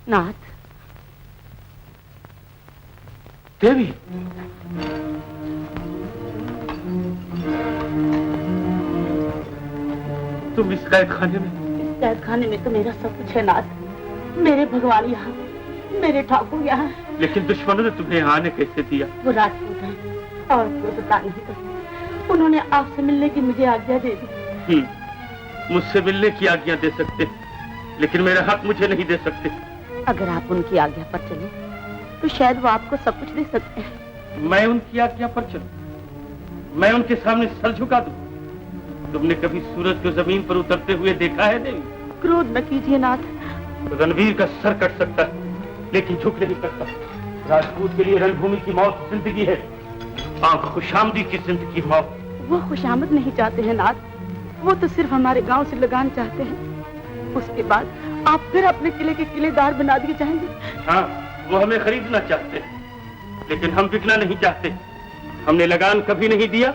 नाथ। देवी, तुम इस कैद खाने में? इस कैद खाने में तो मेरा सब कुछ है नाथ। मेरे भगवान यहाँ, मेरे ठाकुर यहाँ। लेकिन दुश्मनों ने तुम्हें यहाँ आने कैसे दिया? वो राजपूत हैं और वो बता नहीं सकते। उन्होंने आपसे मिलने की मुझे आज्ञा दे दी। मुझसे मिलने की आज्ञा दे सकते, लेकिन मेरा हक मुझे नहीं दे सकते। अगर आप उनकी आज्ञा पर चले तो शायद वो आपको सब कुछ दे सकते हैं। मैं उनकी आज्ञा पर चलूं? मैं उनके सामने सर झुका दूं? तुमने कभी सूरज को जमीन पर उतरते हुए देखा है देवी? क्रोध न कीजिए नाथ। रणवीर का सर कट सकता है लेकिन झुक नहीं सकता। राजपूत के लिए रणभूमि की मौत जिंदगी है और खुशामदी की जिंदगी मौत। वो खुशामद नहीं चाहते हैं नाथ, वो तो सिर्फ हमारे गांव से लगान चाहते हैं। उसके बाद आप फिर अपने किले के किलेदार बना दिए जाएंगे। हाँ, वो हमें खरीदना चाहते हैं, लेकिन हम बिकना नहीं चाहते। हमने लगान कभी नहीं दिया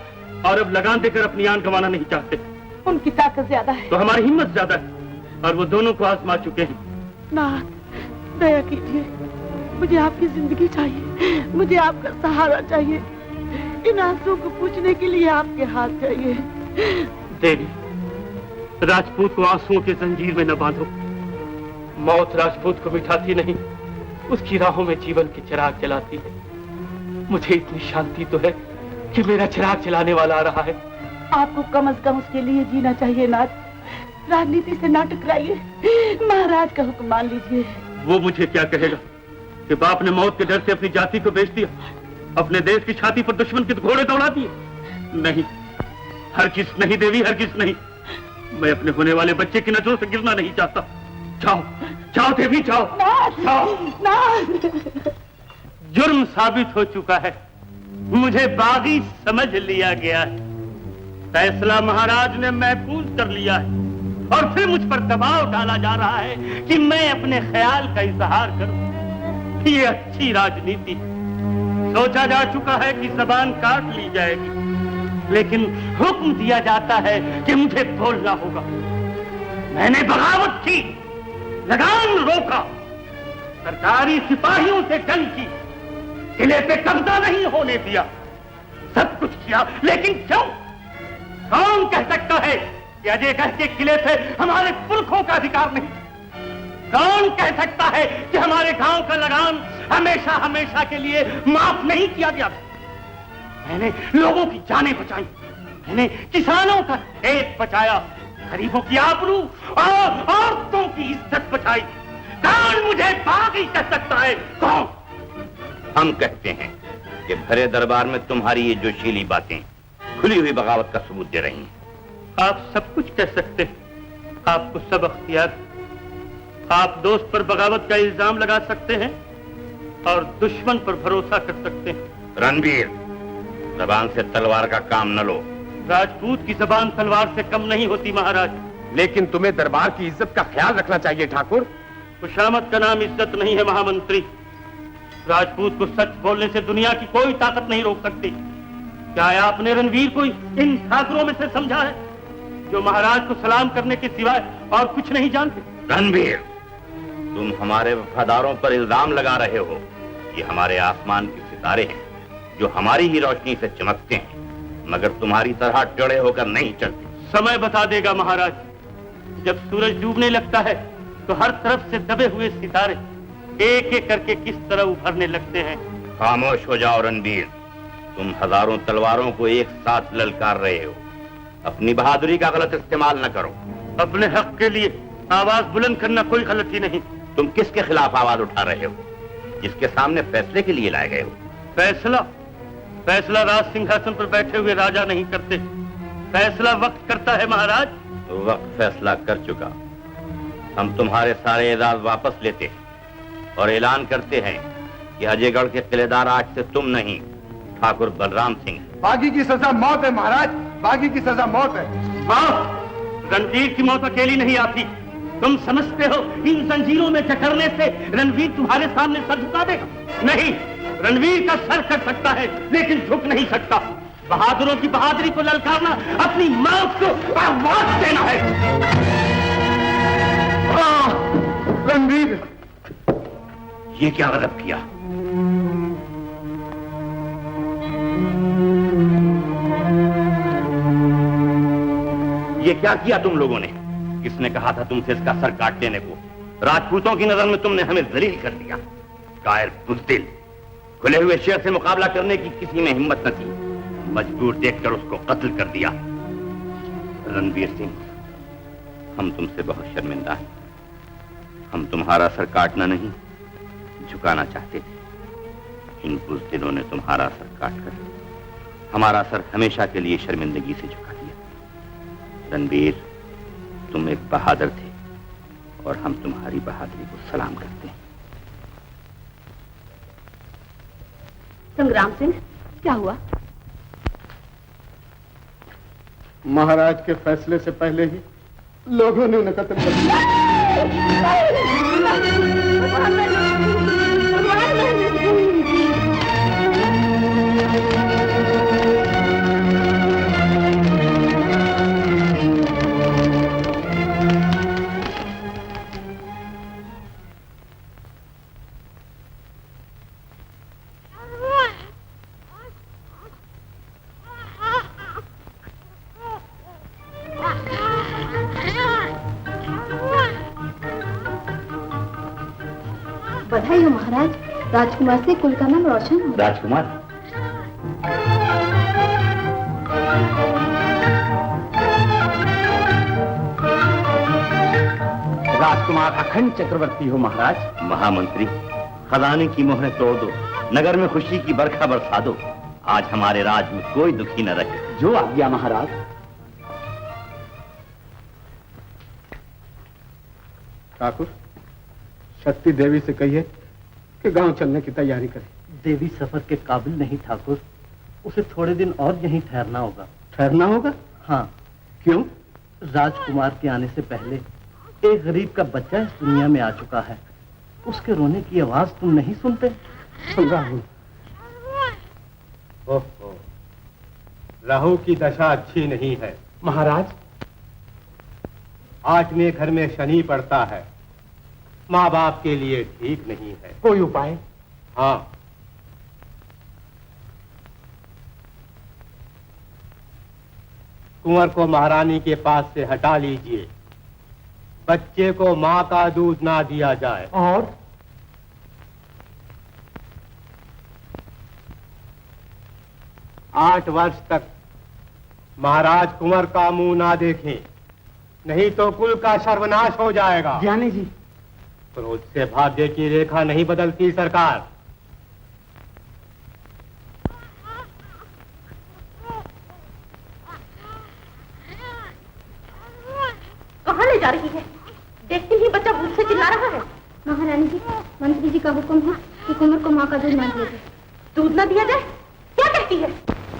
और अब लगान देकर अपनी जान गंवाना नहीं चाहते। उनकी ताकत ज्यादा है तो हमारी हिम्मत ज्यादा है और वो दोनों को आजमा चुके हैं। नाथ, दया कीजिए, मुझे आपकी जिंदगी चाहिए, मुझे आपका सहारा चाहिए। इन आंसुओं को पूछने के लिए आपके हाथ चाहिए। देवी, राजपूत को आंसुओं के जंजीर में न बांधो। मौत राजपूत को मिटाती नहीं, उसकी राहों में जीवन के चिराग जलाती है। मुझे इतनी शांति तो है कि मेरा चिराग जलाने वाला आ रहा है। आपको कम से कम उसके लिए जीना चाहिए नाथ। राजनीति से ना टकराइए, महाराज का हुक्म मान लीजिए। वो मुझे क्या कहेगा कि बाप ने मौत के डर से अपनी जाति को बेच दिया, अपने देश की छाती पर दुश्मन के घोड़े दौड़ा दिए? नहीं, हरगिज़ नहीं देवी, हरगिज़ नहीं। मैं अपने होने वाले बच्चे की नजरों से गिरना नहीं चाहता। जाओ जाओ देवी, जाओ जाओ। जुर्म साबित हो चुका है, मुझे बागी समझ लिया गया है। फैसला महाराज ने महफूज कर लिया है और फिर मुझ पर दबाव डाला जा रहा है कि मैं अपने ख्याल का इजहार करूं। ये अच्छी राजनीति। सोचा जा चुका है कि जबान काट ली जाएगी, लेकिन हुक्म दिया जाता है कि मुझे बोलना होगा। मैंने बगावत की, लगान रोका, सरकारी सिपाहियों से जंग की, किले पे कब्जा नहीं होने दिया, सब कुछ किया, लेकिन क्यों? कौन कह सकता है कि अजयगढ़ के किले पे हमारे पुरखों का अधिकार नहीं? कौन कह सकता है कि हमारे गांव का लगान हमेशा हमेशा के लिए माफ नहीं किया गया? मैंने लोगों की जानें बचाई, मैंने किसानों का खेत बचाया, गरीबों की आबरू और औरतों की इज्जत बचाई। कौन मुझे बागी कह सकता है? कौन? हम कहते हैं कि भरे दरबार में तुम्हारी ये जोशीली बातें खुली हुई बगावत का सबूत दे रही हैं। आप सब कुछ कह सकते हैं, आपको सब अख्तियार। आप दोस्त पर बगावत का इल्जाम लगा सकते हैं और दुश्मन पर भरोसा कर सकते हैं। रणवीर, जबान से तलवार का काम न लो। राजपूत की जबान तलवार से कम नहीं होती महाराज। लेकिन तुम्हें दरबार की इज्जत का ख्याल रखना चाहिए ठाकुर। खुशामद का नाम इज्जत नहीं है महामंत्री। राजपूत को सच बोलने से दुनिया की कोई ताकत नहीं रोक सकती। क्या आपने रणवीर को इन ठाकुरों में से समझा है जो महाराज को सलाम करने के सिवाय और कुछ नहीं जानते? रणवीर, तुम हमारे वफादारों पर इल्जाम लगा रहे हो। ये हमारे आसमान के सितारे हैं जो हमारी ही रोशनी से चमकते हैं, मगर तुम्हारी तरह टेढ़े होकर नहीं चलते। समय बता देगा महाराज। जब सूरज डूबने लगता है तो हर तरफ से दबे हुए सितारे एक एक करके किस तरह उभरने लगते हैं। खामोश हो जाओ रणवीर, तुम हजारों तलवारों को एक साथ ललकार रहे हो। अपनी बहादुरी का गलत इस्तेमाल न करो। अपने हक के लिए आवाज बुलंद करना कोई गलती नहीं। तुम किसके खिलाफ आवाज उठा रहे हो? जिसके सामने फैसले के लिए लाए गए हो। फैसला? फैसला राज सिंहासन पर बैठे हुए राजा नहीं करते, फैसला वक्त करता है महाराज। तो वक्त फैसला कर चुका। हम तुम्हारे सारे एजाज वापस लेते हैं और ऐलान करते हैं कि अजयगढ़ के किलेदार आज से तुम नहीं, ठाकुर बलराम सिंह। बागी की सजा मौत है महाराज, बागी की सजा मौत है। रणवीर की मौत अकेली नहीं आती। तुम समझते हो इन जंजीरों में जकड़ने से रणवीर तुम्हारे सामने सर झुका देगा? नहीं, रणवीर का सर कट सकता है लेकिन झुक नहीं सकता। बहादुरों की बहादुरी को ललकारना अपनी मौत को आवाज देना है। रणवीर, ये क्या गलत किया? ये क्या किया तुम लोगों ने? किसने कहा था तुमसे इसका सर काट देने को? राजपूतों की नजर में तुमने हमें जलील कर दिया। कायर बुज़दिल, खुले हुए शेर से मुकाबला करने की किसी में हिम्मत न थी, मजबूर देखकर उसको कत्ल कर दिया। रणवीर सिंह, हम तुमसे बहुत शर्मिंदा हैं। हम तुम्हारा सर काटना नहीं, झुकाना चाहते थे। इन बुज़दिलों ने तुम्हारा सर काटकर हमारा सर हमेशा के लिए शर्मिंदगी से झुका दिया। रणवीर, तुम एक बहादुर थे और हम तुम्हारी बहादुरी को सलाम करते हैं। संग्राम सिंह, क्या हुआ? महाराज के फैसले से पहले ही लोगों ने उन्हें कत्ल कर दिया। बधाई हो महाराज, राजकुमार से कुल का नाम रोशन हो। राजकुमार? राजकुमार अखंड चक्रवर्ती हो महाराज। महामंत्री, खजाने की मोहरें तोड़ दो, नगर में खुशी की बरखा बरसा दो। आज हमारे राज में कोई दुखी न रहे। जो आज्ञा महाराज। ठाकुर, शक्ति देवी से कहिए कि गांव चलने की तैयारी करे। देवी सफर के काबिल नहीं ठाकुर, उसे थोड़े दिन और यहीं ठहरना होगा। ठहरना होगा? हाँ। क्यों? राजकुमार के आने से पहले एक गरीब का बच्चा इस दुनिया में आ चुका है। उसके रोने की आवाज तुम नहीं सुनते? सुन रहा हूं। ओहो, राहु की दशा अच्छी नहीं है महाराज। 8वें घर में शनि पड़ता है, माँ बाप के लिए ठीक नहीं है। कोई उपाय? हाँ, कुंवर को महारानी के पास से हटा लीजिए। बच्चे को माँ का दूध ना दिया जाए। और 8 वर्ष तक महाराज कुंवर का मुंह ना देखें, नहीं तो कुल का सर्वनाश हो जाएगा। ज्ञानी जी। क्रोध से भाग्य की रेखा नहीं बदलती सरकार। कहाँ ले जा रही है? देखती ही बच्चा भूख से चिल्ला रहा है। महारानी जी, मंत्री जी का हुक्म है कि कुंवर को माँ का दूध न दिया जाए। दूध न दिया जाए? क्या कहती है?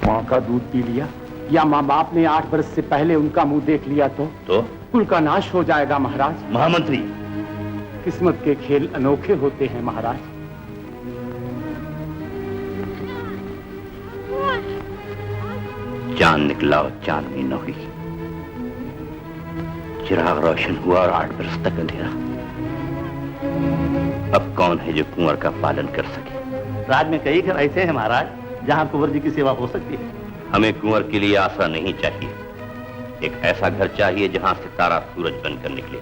माँ का दूध पी लिया या माँ बाप ने 8 वर्ष से पहले उनका मुंह देख लिया तो कुल का नाश हो जाएगा महाराज। महामंत्री, किस्मत के खेल अनोखे होते हैं महाराज। चांद निकला और चांदनी न हुई, चिराग रोशन हुआ और 8 वर्ष तक अंधेरा। अब कौन है जो कुंवर का पालन कर सके? राज में कई घर ऐसे हैं महाराज जहाँ कुंवर जी की सेवा हो सकती है। हमें कुंवर के लिए आसरा नहीं चाहिए, एक ऐसा घर चाहिए जहाँ सितारा सूरज बनकर निकले।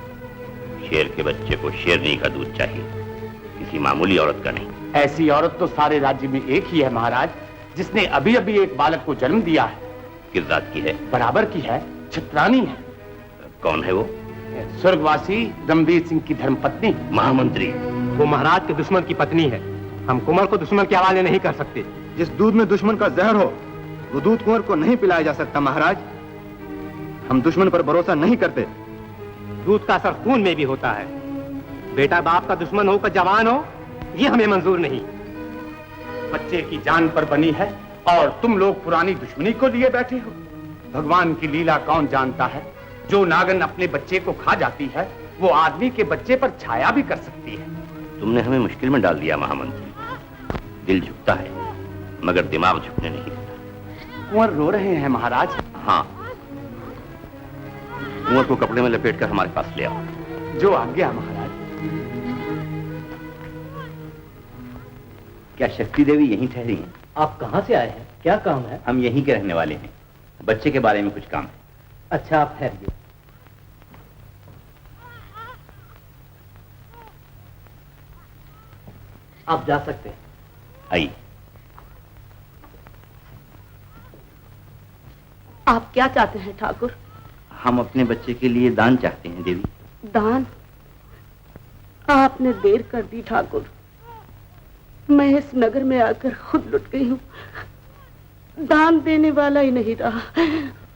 शेर के बच्चे को शेरनी का दूध चाहिए, किसी मामूली औरत का नहीं। ऐसी औरत तो सारे राज्य में एक ही है महाराज, जिसने अभी अभी एक बालक को जन्म दिया है। किस जात की है? बराबर की है, छत्रानी है। कौन है वो? स्वर्गवासी रणवीर सिंह की धर्मपत्नी। महामंत्री, वो महाराज के दुश्मन की पत्नी है। हम कुंवर को दुश्मन के हवाले नहीं कर सकते। जिस दूध में दुश्मन का जहर हो, वो दूध कुंवर को नहीं पिलाया जा सकता महाराज। हम दुश्मन पर भरोसा नहीं करते। दूध का असर खून में भी होता है। बेटा बाप का दुश्मन होकर जवान हो, ये हमें मंजूर नहीं। बच्चे की जान पर बनी है और तुम लोग पुरानी दुश्मनी को लिए बैठे हो। भगवान की लीला कौन जानता है? जो नागन अपने बच्चे को खा जाती है, वो आदमी के बच्चे पर छाया भी कर सकती है। तुमने हमें मुश्किल में डाल दिया महामंत्री। दिल झुकता है मगर दिमाग झुकने नहीं देता। कुंवर रो रहे हैं महाराज। हाँ, कुंवर को कपड़े में लपेटकर हमारे पास ले आओ। जो आज्ञा महाराज। क्या शक्ति देवी यहीं ठहरी हैं? आप कहाँ से आए हैं? क्या काम है? हम यहीं के रहने वाले हैं। बच्चे के बारे में कुछ काम है। अच्छा, आप ठहरिए। आप जा सकते हैं। आइए। आप क्या चाहते हैं ठाकुर? हम अपने बच्चे के लिए दान चाहते हैं देवी। दान? आपने देर कर दी ठाकुर। मैं इस नगर में आकर खुद लुट गई हूँ। दान देने वाला ही नहीं रहा।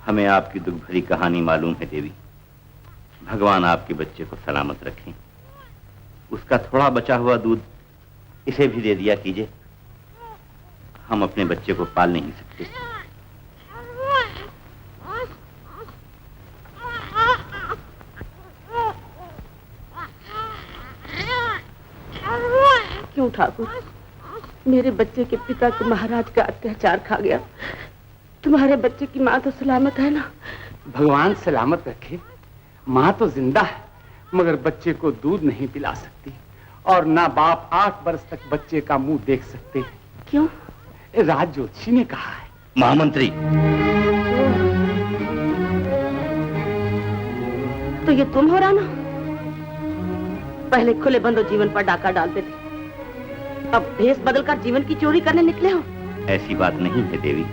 हमें आपकी दुख भरी कहानी मालूम है देवी। भगवान आपके बच्चे को सलामत रखें। उसका थोड़ा बचा हुआ दूध इसे भी दे दिया कीजिए। हम अपने बच्चे को पाल नहीं सकते। क्यों ठाकुर? मेरे बच्चे के पिता को महाराज का अत्याचार खा गया। तुम्हारे बच्चे की माँ तो सलामत है ना? भगवान सलामत रखे। माँ तो जिंदा है, मगर बच्चे को दूध नहीं पिला सकती, और ना बाप 8 वर्ष तक बच्चे का मुंह देख सकते हैं। क्यों? राज ज्योतिषी ने कहा है। महामंत्री, तो ये तुम हो राना? पहले खुले बंदो जीवन पर डाका डालते थे, अब भेष बदलकर जीवन की चोरी करने निकले हो। ऐसी बात नहीं है देवी।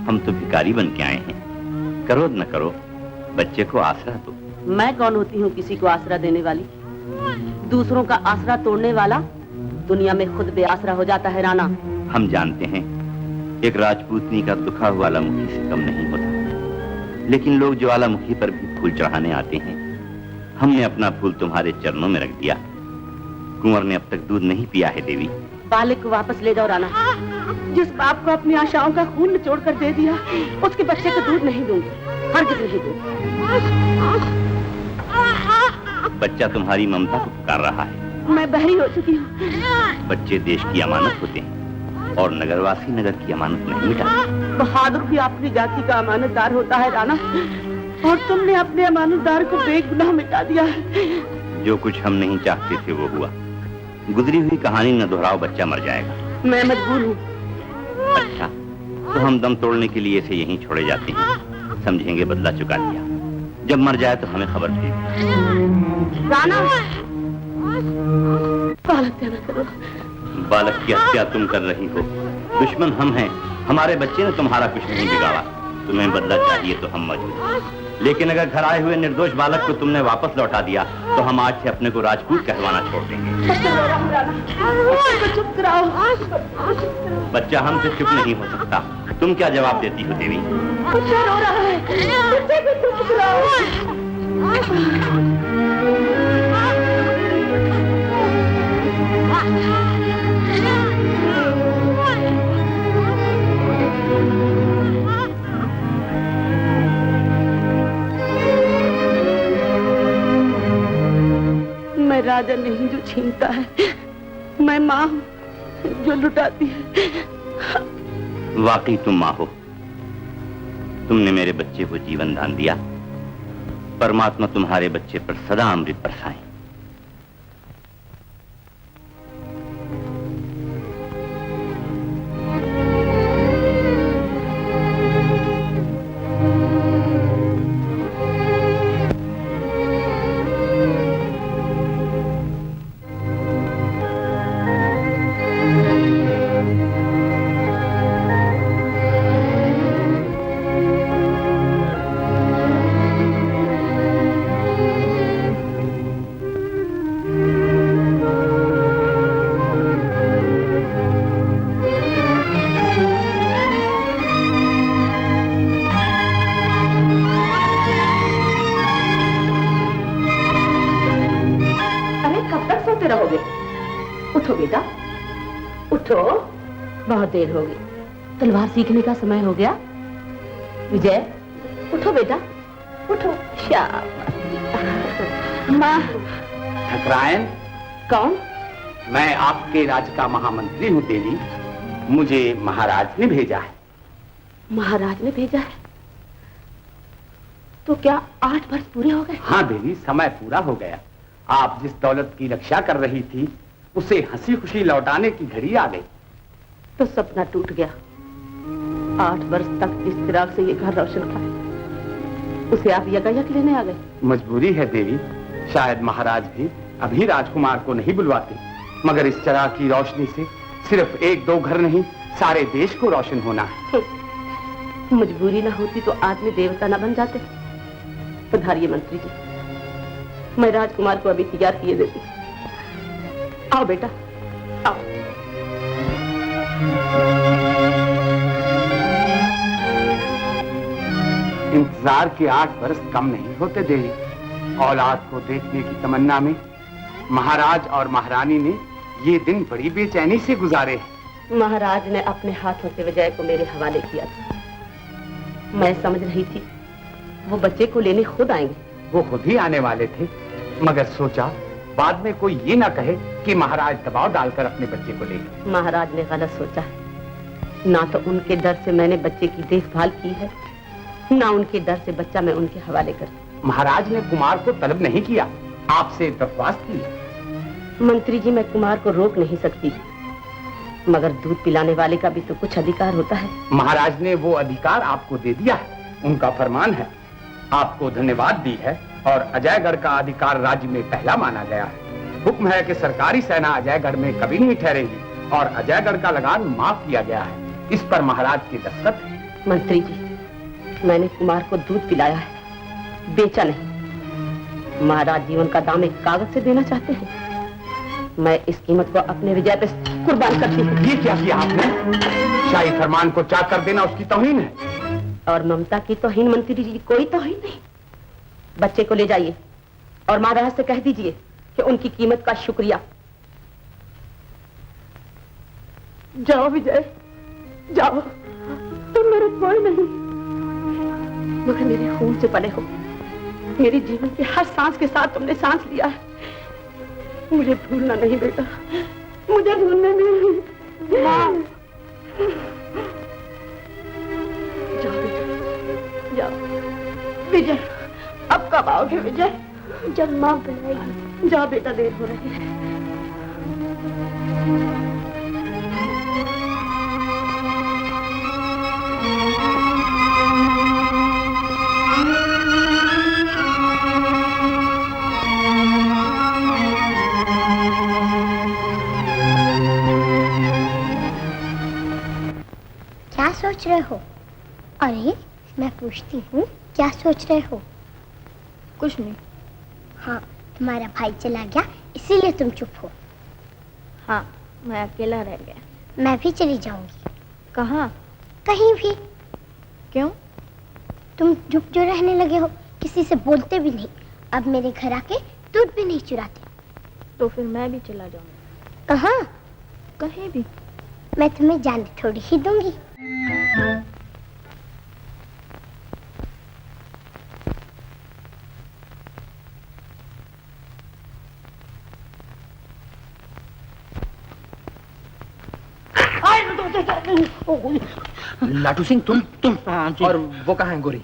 हम तो भिखारी बन के आए हैं। करो न करो, बच्चे को आसरा दो। मैं कौन होती हूँ किसी को आसरा देने वाली? दूसरों का आसरा तोड़ने वाला दुनिया में खुद बेआसरा हो जाता है राना। हम जानते हैं एक राजपूतनी का दुखा ज्वालामुखी से कम नहीं होता, लेकिन लोग ज्वालामुखी पर भी फूल चढ़ाने आते हैं। हमने अपना फूल तुम्हारे चरणों में रख दिया। कुंवर ने अब तक दूध नहीं पिया है देवी। बालक को वापस ले जाओ राना। जिस बाप को अपनी आशाओं का खून निचोड़ कर दे दिया, उसके बच्चे को दूध नहीं दूंगी, हरगिज़ नहीं दूंगी। बच्चा तुम्हारी ममता को पुकार रहा है। मैं बहरी हो चुकी हूँ। बच्चे देश की अमानत होते हैं, और नगरवासी नगर की अमानत नहीं मिटाते। बहादुर भी अपनी जाति का अमानतदार होता है राना, और तुमने अपने अमानतदार को बेगुनाह मिटा दिया है। जो कुछ हम नहीं चाहते थे वो हुआ। गुजरी हुई कहानी न दोहराओ, बच्चा मर जाएगा। मैं मजबूर हूँ। अच्छा, तो हम दम तोड़ने के लिए इसे यहीं छोड़े जाते हैं। समझेंगे बदला चुका लिया। जब मर जाए तो हमें खबर भेज। राना, बालक क्या न करो। बालक की हत्या तुम कर रही हो। दुश्मन हम हैं। हमारे बच्चे ने तुम्हारा कुछ नहीं बिगाड़ा। तुम्हें बदला चाहिए तो हम मौजूद, लेकिन अगर घर आए हुए निर्दोष बालक को तुमने वापस लौटा दिया तो हम आज से अपने को राजपूत कहवाना छोड़ देंगे। चुप कराओ। बच्चा हमसे चुप नहीं हो सकता। तुम क्या जवाब देती हो देवी? बच्चा रो रहा है। बच्चे को चुप कराओ। मैं राजा नहीं जो छीनता है, मैं माँ हूँ जो लुटाती है। वाकई तुम माँ हो। तुमने मेरे बच्चे को जीवन दान दिया। परमात्मा तुम्हारे बच्चे पर सदा अमृत बरसाए। उठो बेटा, उठो। बहुत देर हो गई, तलवार सीखने का समय हो गया। विजय, उठो बेटा, उठो। शाबाश। माँ। ठकरायन। कौन? मैं आपके राज्य का महामंत्री हूँ देवी। मुझे महाराज ने भेजा है। महाराज ने भेजा है? तो क्या 8 वर्ष पूरे हो गए? हाँ देवी, समय पूरा हो गया। आप जिस दौलत की रक्षा कर रही थी उसे हंसी खुशी लौटाने की घड़ी आ गई। तो सपना टूट गया। 8 वर्ष तक जिस चिराग से ये घर रोशन था, उसे आप यकायक लेने आ गए। मजबूरी है देवी, शायद महाराज भी अभी राजकुमार को नहीं बुलवाते, मगर इस चिराग की रोशनी से सिर्फ 1-2 घर नहीं, सारे देश को रोशन होना है। मजबूरी ना होती तो आदमी देवता ना बन जाते। पधारिए मंत्री जी, मैं राजकुमार को अभी तैयार किए देती। आओ बेटा, आओ। इंतजार के 8 वर्ष कम नहीं होते देवी। औलाद को देखने की तमन्ना में महाराज और महारानी ने ये दिन बड़ी बेचैनी से गुजारे हैं। महाराज ने अपने हाथों से विजय को मेरे हवाले किया था। मैं समझ रही थी वो बच्चे को लेने खुद आएंगे। वो खुद ही आने वाले थे, मगर सोचा बाद में कोई ये ना कहे कि महाराज दबाव डालकर अपने बच्चे को ले गए। महाराज ने गलत सोचा है। ना तो उनके डर से मैंने बच्चे की देखभाल की है, ना उनके डर से बच्चा मैं उनके हवाले कर। महाराज ने कुमार को तलब नहीं किया, आपसे दरख्वास्त की। मंत्री जी, मैं कुमार को रोक नहीं सकती, मगर दूध पिलाने वाले का भी तो कुछ अधिकार होता है। महाराज ने वो अधिकार आपको दे दिया है, उनका फरमान है। आपको धन्यवाद दी है और अजयगढ़ का अधिकार राज्य में पहला माना गया है। हुक्म है कि सरकारी सेना अजयगढ़ में कभी नहीं ठहरेगी और अजयगढ़ का लगान माफ किया गया है। इस पर महाराज की दस्तखत है। मंत्री जी, मैंने कुमार को दूध पिलाया है, बेचा नहीं। महाराज जीवन का दाम एक कागज से देना चाहते हैं। मैं इस कीमत को अपने विजय पे कुर्बान करती हूँ। ये क्या किया आपने? शाही फरमान को चाक कर देना उसकी तौहीन है। और ममता की तौहीन मंत्री जी कोई तौहीन नहीं। बच्चे को ले जाइए और महाराज से कह दीजिए कि उनकी कीमत का शुक्रिया। जाओ विजय, जाओ। तुम मेरे कोई नहीं, मगर मेरे खून से पले हो। मेरे जीवन के हर सांस के साथ तुमने सांस लिया है। मुझे भूलना नहीं बेटा, मुझे भूलना नहीं। जाओ बेटा, जाओ। विजय, अब कब आओगे विजय? जब माँ बुलाएगी। जाओ बेटा, देर हो रही है। क्या सोच रहे हो? अरे मैं पूछती हूँ, क्या सोच रहे हो? कुछ नहीं। हाँ, तुम्हारा भाई चला गया इसीलिए तुम चुप हो। हाँ, मैं अकेला रह गया। मैं भी चली जाऊंगी। कहाँ? कहीं भी। क्यों? तुम चुप जो रहने लगे हो, किसी से बोलते भी नहीं। अब मेरे घर आके दूध भी नहीं चुराते। तो फिर मैं भी चला जाऊंगी। कहाँ? कहीं भी। मैं तुम्हें जाने थोड़ी ही दूंगी। लाटू सिंह, तुम और वो कहाँ है गोरी?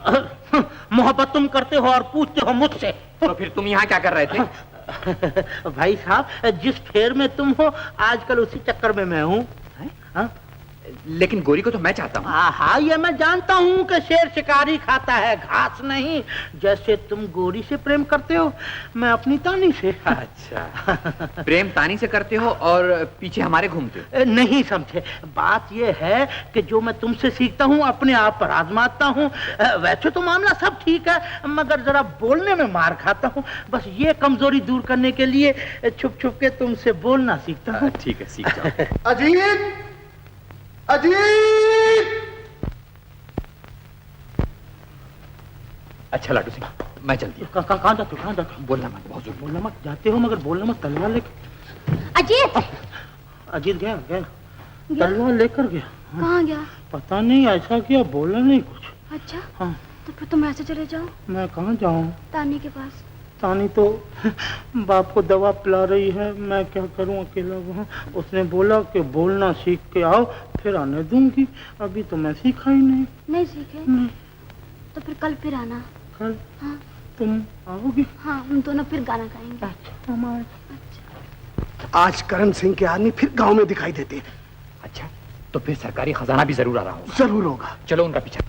मोहब्बत तुम करते हो और पूछते हो मुझसे। तो फिर तुम यहाँ क्या कर रहे थे? भाई साहब, जिस फेर में तुम हो आजकल उसी चक्कर में मैं हूँ। लेकिन गोरी को तो मैं चाहता हूँ। हाँ, ये मैं जानता हूँ कि शेर शिकारी खाता है, घास नहीं। जैसे तुम गोरी से प्रेम करते हो, मैं अपनी तानी से। अच्छा, प्रेम तानी से करते हो और पीछे हमारे घूमते हो? नहीं समझे। बात ये है कि जो मैं तुमसे सीखता हूँ अपने आप पर आजमाता हूँ। वैसे तो मामला सब ठीक है, मगर जरा बोलने में मार खाता हूँ। बस ये कमजोरी दूर करने के लिए छुप छुप के तुमसे बोलना सीखता हूँ। ठीक है, सीख जाओ। अजीत, अजीत! अच्छा लाटू सिंह, मैं चलती हूँ। कहाँ जाते हो? कहाँ जाते हो? बोलना मत, बहुत बोलना मत। जाते हो मगर बोलना मत। तलवार लेकर। अजीत! अजीत गया तलवार लेकर गया। कहाँ गया? पता नहीं, ऐसा किया, बोला नहीं कुछ। अच्छा, हाँ। तो फिर तुम ऐसे चले जाओ। मैं कहाँ जाऊँ? तानी के पास। तानी तो बाप को दवा पिला रही है, मैं क्या करूं अकेला वहाँ। उसने बोला कि बोलना सीख के आओ, फिर आने दूंगी। अभी तो मैं सीखा ही नहीं। नहीं सीखे? नहीं। तो फिर कल फिर आना। कल? हाँ। तुम आओगी? हाँ, हम दोनों फिर गाना गाएंगे। अच्छा, हमारे। आज करण सिंह के आदमी फिर गांव में दिखाई देते हैं। अच्छा, तो फिर सरकारी खजाना भी जरूर आ रहा होगा। जरूर होगा। चलो उनका पीछा।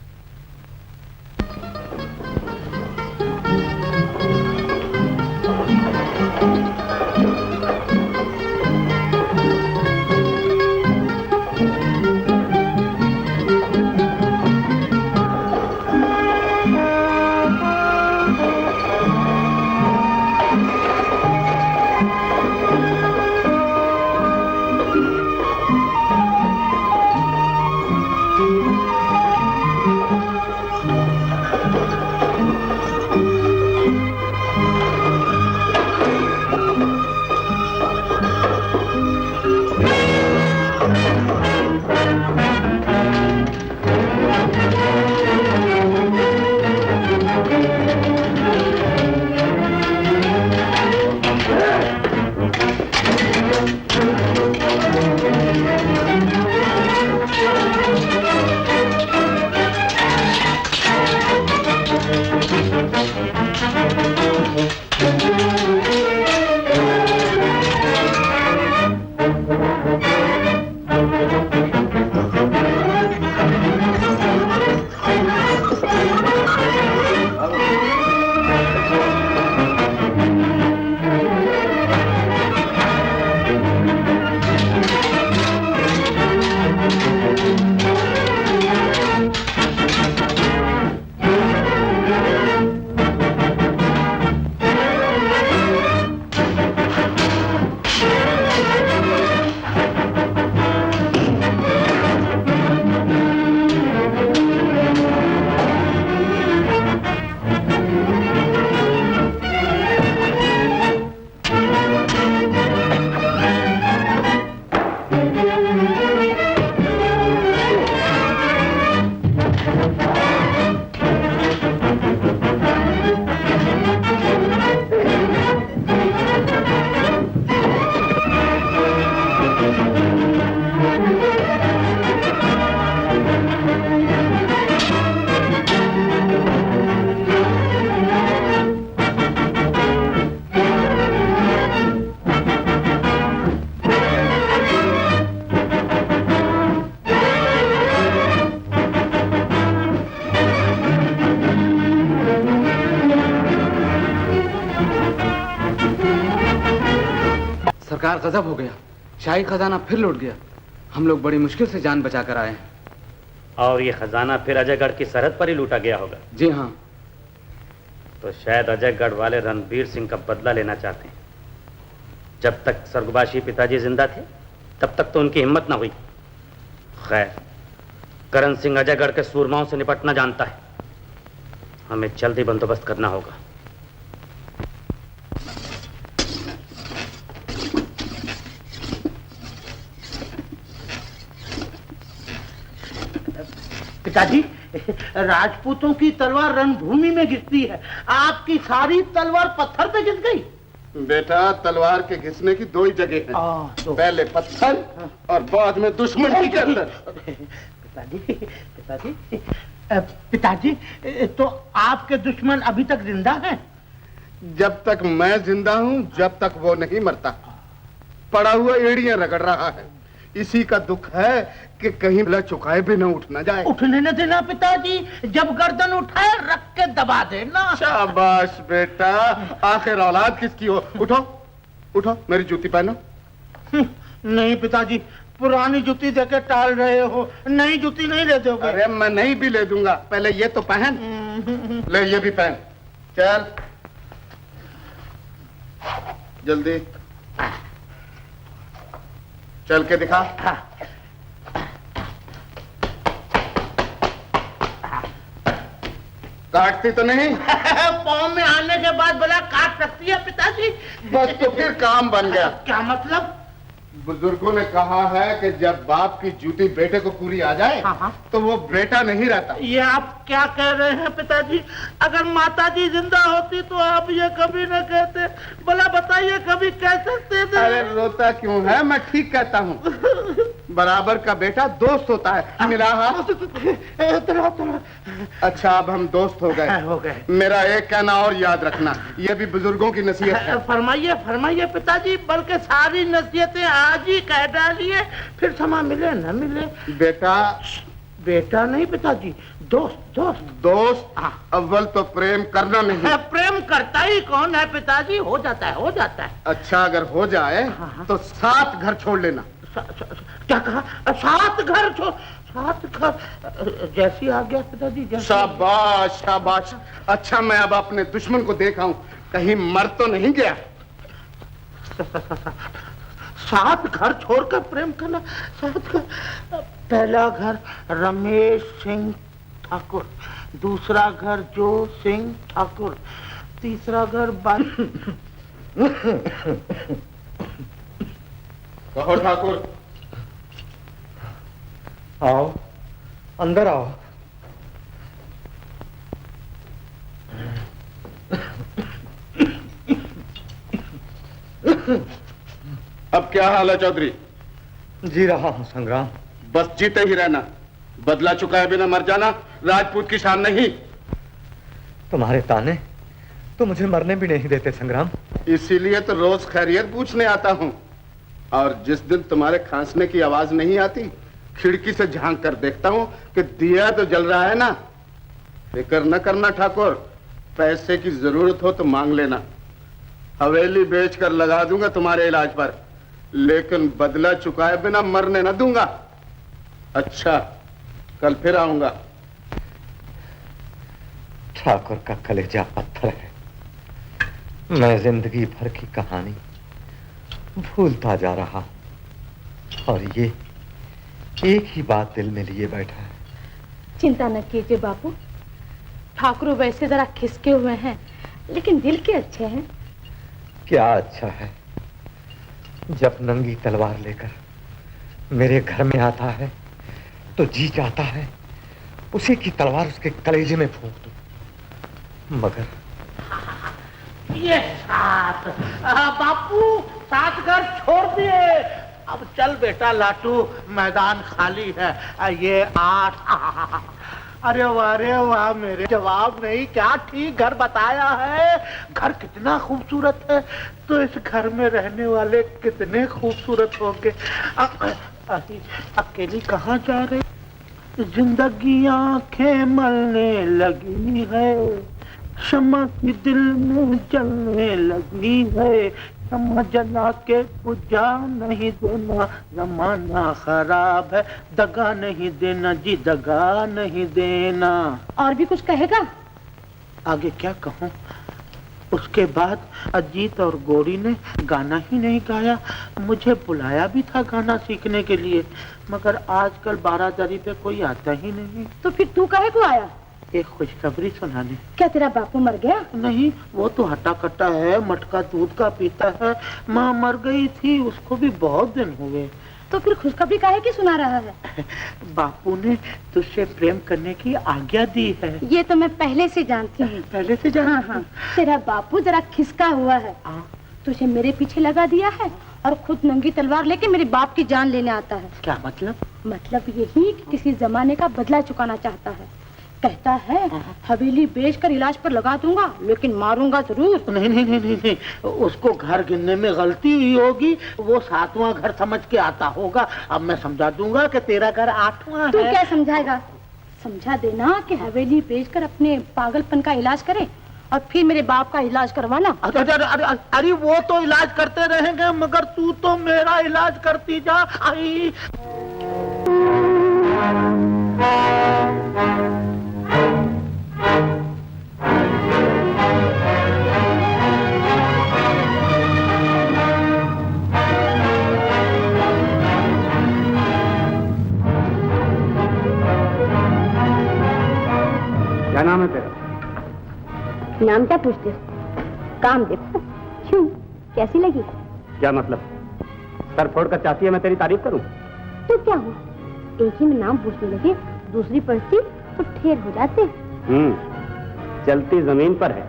सरकार, गजब हो गया। शाही खजाना फिर लौट गया। हम लोग बड़ी मुश्किल से जान बचा कर आए हैं। और ये खजाना फिर अजयगढ़ की सरहद पर ही लूटा गया होगा। जी हाँ। तो शायद अजयगढ़ वाले रणबीर सिंह का बदला लेना चाहते हैं। जब तक स्वर्गवासी पिताजी जिंदा थे तब तक तो उनकी हिम्मत ना हुई। खैर, करण सिंह अजयगढ़ के सूरमाओं से निपटना जानता है। हमें जल्दी बंदोबस्त करना होगा। पिताजी, राजपूतों की तलवार रणभूमि में घिसती है, आपकी सारी तलवार पत्थर पे घिस गई। बेटा, तलवार के घिसने की दो ही जगह हैं। तो पहले पत्थर और बाद में दुश्मन की गर्दन। पिताजी, तो आपके दुश्मन अभी तक जिंदा हैं? जब तक मैं जिंदा हूँ जब तक वो नहीं मरता। पड़ा हुआ एड़ियां रगड़ रहा है। इसी का दुख है कि कहीं बिना चुकाए भी न उठ न जाए। उठने न देना पिताजी, जब गर्दन उठाए रख के दबा देना। शाबाश बेटा, आखिर औलाद किसकी हो। उठो उठो, मेरी जूती पहनो। नहीं पिताजी, पुरानी जूती देके टाल रहे हो, नई जूती नहीं ले दोगे? अरे मैं नहीं भी ले दूंगा, पहले ये तो पहन। ले ये भी पहन। चल जल्दी चल के दिखा। काटती तो नहीं? पाँव में आने के बाद भला काट सकती है पिताजी। बस तो फिर काम बन गया। क्या मतलब? बुजुर्गों ने कहा है कि जब बाप की जूती बेटे को पूरी आ जाए तो वो बेटा नहीं रहता। ये आप क्या कह रहे हैं पिताजी? अगर माताजी जिंदा होती तो आप ये कभी न कहते। भला बताइए कभी कह सकते थे? अरे रोता क्यों है, मैं ठीक कहता हूँ। बराबर का बेटा दोस्त होता है। मिला हाथ? अच्छा अब हम दोस्त हो गए। मेरा एक कहना और याद रखना, ये भी बुजुर्गों की नसीहत है। फरमाइए फरमाइए पिताजी, बल्कि सारी नसीहतें आज ही कह डालिए, फिर समय मिले न मिले। बेटा बेटा नहीं पिताजी, दोस्त दोस्त दोस्त। अव्वल तो प्रेम करना नहीं। प्रेम करता ही कौन है पिताजी? हो जाता है हो जाता है। अच्छा अगर हो जाए तो 7 घर छोड़ लेना। क्या कहा? 7 घर छोड़? 7 घर जैसी आ गया पिताजी। शाबाश शाबाश। अच्छा मैं अब अपने दुश्मन को देखा हूँ, कहीं मर तो नहीं गया। 7 घर छोड़कर प्रेम करना? 7 घर। पहला घर रमेश सिंह ठाकुर, दूसरा घर जो सिंह ठाकुर, तीसरा घर कहो ठाकुर। आओ अंदर आओ। अब क्या हाल है चौधरी? जी रहा हूँ संग्राम। बस जीते ही रहना, बदला चुकाए बिना मर जाना राजपूत की शान नहीं। तुम्हारे ताने तो मुझे मरने भी नहीं देते संग्राम। इसीलिए तो रोज खैरियत पूछने आता हूँ, और जिस दिन तुम्हारे खांसने की आवाज नहीं आती, खिड़की से झांक कर देखता हूँ कि दिया तो जल रहा है ना। फिक्र न करना ठाकुर, पैसे की जरूरत हो तो मांग लेना, हवेली बेचकर लगा दूंगा तुम्हारे इलाज पर, लेकिन बदला चुकाए बिना मरने न दूंगा। अच्छा कल फिर आऊंगा। ठाकुर का कलेजा पत्थर है। मैं जिंदगी भर की कहानी भूलता जा रहा हूं, और ये एक ही बात दिल में लिए बैठा है। चिंता न कीजिए बापू, ठाकुर वैसे जरा खिसके हुए हैं, लेकिन दिल के अच्छे हैं। क्या अच्छा है? जब नंगी तलवार लेकर मेरे घर में आता है तो जी चाहता है उसी की तलवार उसके कलेजे में फूंक दूं, मगर ये 7 बापू 7 घर छोड़ दिए। अब चल बेटा लाटू, मैदान खाली है। ये 8। अरे वाह मेरे जवाब नहीं, क्या ठीक घर बताया है। घर कितना खूबसूरत है, तो इस घर में रहने वाले कितने खूबसूरत होंगे। अकेली कहाँ जा रही? जिंदगी आंखें मलने लगी है, शम्मा की दिल में जलने लगी है, शम्मा जला के बुझा नहीं देना, जमाना खराब है, दगा नहीं देना जी, दगा नहीं देना। और भी कुछ कहेगा? आगे क्या कहूँ? उसके बाद अजीत और गौरी ने गाना ही नहीं गाया। मुझे बुलाया भी था गाना सीखने के लिए, मगर आजकल बारादरी पे कोई आता ही नहीं। तो फिर तू काहे को आया? एक खुशखबरी सुनाने। क्या तेरा बापू मर गया? नहीं, वो तो हट्टा कट्टा है, मटका दूध का पीता है। माँ मर गई थी, उसको भी बहुत दिन हुए। तो फिर खुशखबरी काहे की सुना रहा है? बापू ने तुझसे प्रेम करने की आज्ञा दी है। ये तो मैं पहले से जानती हूँ। पहले से जाना? हाँ। तेरा बापू जरा खिसका हुआ है, तुझे मेरे पीछे लगा दिया है, और खुद नंगी तलवार लेके मेरे बाप की जान लेने आता है। क्या मतलब? मतलब यही कि किसी जमाने का बदला चुकाना चाहता है। कहता है हवेली बेचकर इलाज पर लगा दूंगा, लेकिन मारूंगा जरूर। नहीं नहीं नहीं नहीं, नहीं। उसको घर गिनने में गलती हुई होगी, वो 7वां घर समझ के आता होगा। अब मैं समझा दूंगा कि तेरा घर 8वां है। तू क्या समझाएगा? समझा देना कि हवेली बेचकर अपने पागलपन का इलाज करे, और फिर मेरे बाप का इलाज करवाना। अरे वो तो इलाज करते रहेंगे, मगर तू तो मेरा इलाज करती जा। आई क्या नाम है तेरा? नाम क्या पूछते? काम देखो। क्यों, कैसी लगी? क्या मतलब? सर फोड़कर चाहती है मैं तेरी तारीफ करूं? तो क्या हुआ, एक ही में नाम पूछने लगे, दूसरी परिस्थिति तो ढेर हो जाते। चलती जमीन पर है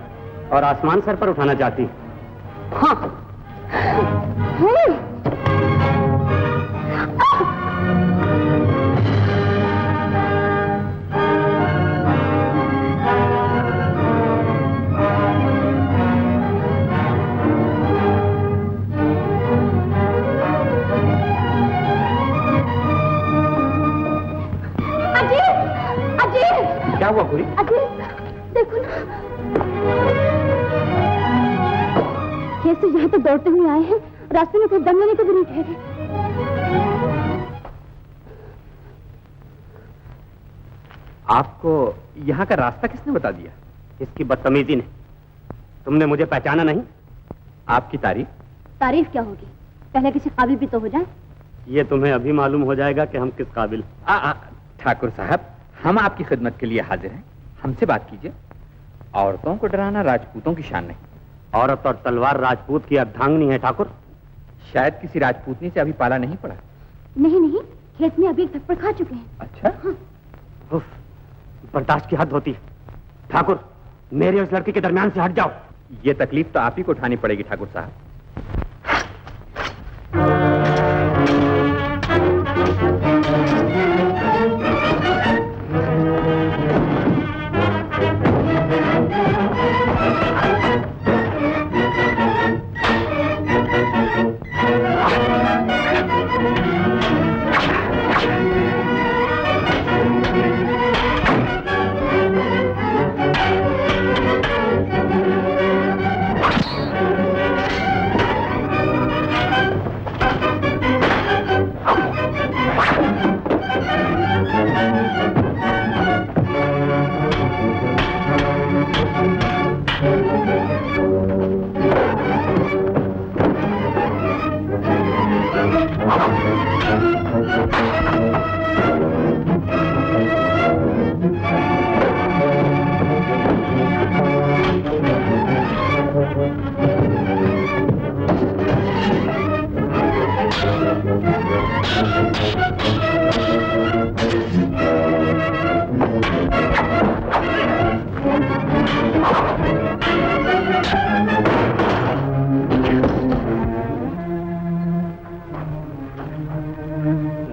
और आसमान सर पर उठाना चाहती। हाँ। क्या हुआ पूरी? अजय, देखो ना, कैसे यहाँ तो दौड़ते हुए आए हैं, रास्ते में कोई दम लेने को भी नहीं ठहरे। आपको यहाँ का रास्ता किसने बता दिया? इसकी बदतमीजी ने। तुमने मुझे पहचाना नहीं? आपकी तारीफ क्या होगी, पहले किसी काबिल भी तो हो जाए। ये तुम्हें अभी मालूम हो जाएगा कि हम किस काबिल। ठाकुर साहब, हम आपकी खिदमत के लिए हाजिर हैं, हमसे बात कीजिए। औरतों को डराना राजपूतों की शान नहीं। औरत और तलवार राजपूत की अर्धांगिनी है ठाकुर। शायद किसी राजपूतनी से अभी पाला नहीं पड़ा। नहीं, खेत में अभी एक थप्पड़ खा चुके हैं। अच्छा? हाँ। उफ, बर्दाश्त की हद होती है। ठाकुर, मेरे और उस लड़की के दरमियान से हट जाओ। ये तकलीफ तो आप ही को उठानी पड़ेगी ठाकुर साहब।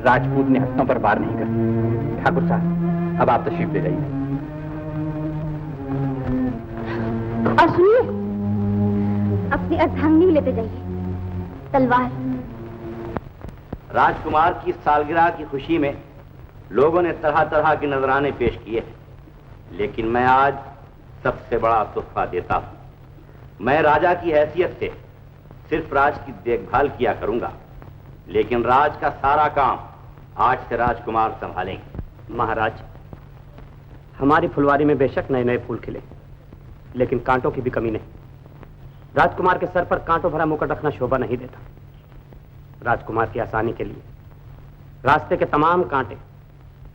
राजपूत ने हथों पर वार नहीं कर। ठाकुर साहब, अब आप तशरीफ ले जाइए। और सुनिए, अपनी अर्धांगिनी लेते जाइए, तलवार। राजकुमार की सालगिरह की खुशी में लोगों ने तरह तरह के नजराने पेश किए, लेकिन मैं आज सबसे बड़ा तोहफा देता हूं। मैं राजा की हैसियत से सिर्फ राज की देखभाल किया करूंगा, लेकिन राज का सारा काम आज से राजकुमार संभालेंगे। महाराज, हमारी फुलवारी में बेशक नए नए फूल खिले, लेकिन कांटों की भी कमी नहीं। राजकुमार के सर पर कांटों भरा मुकुट रखना शोभा नहीं देता। राजकुमार की आसानी के लिए रास्ते के तमाम कांटे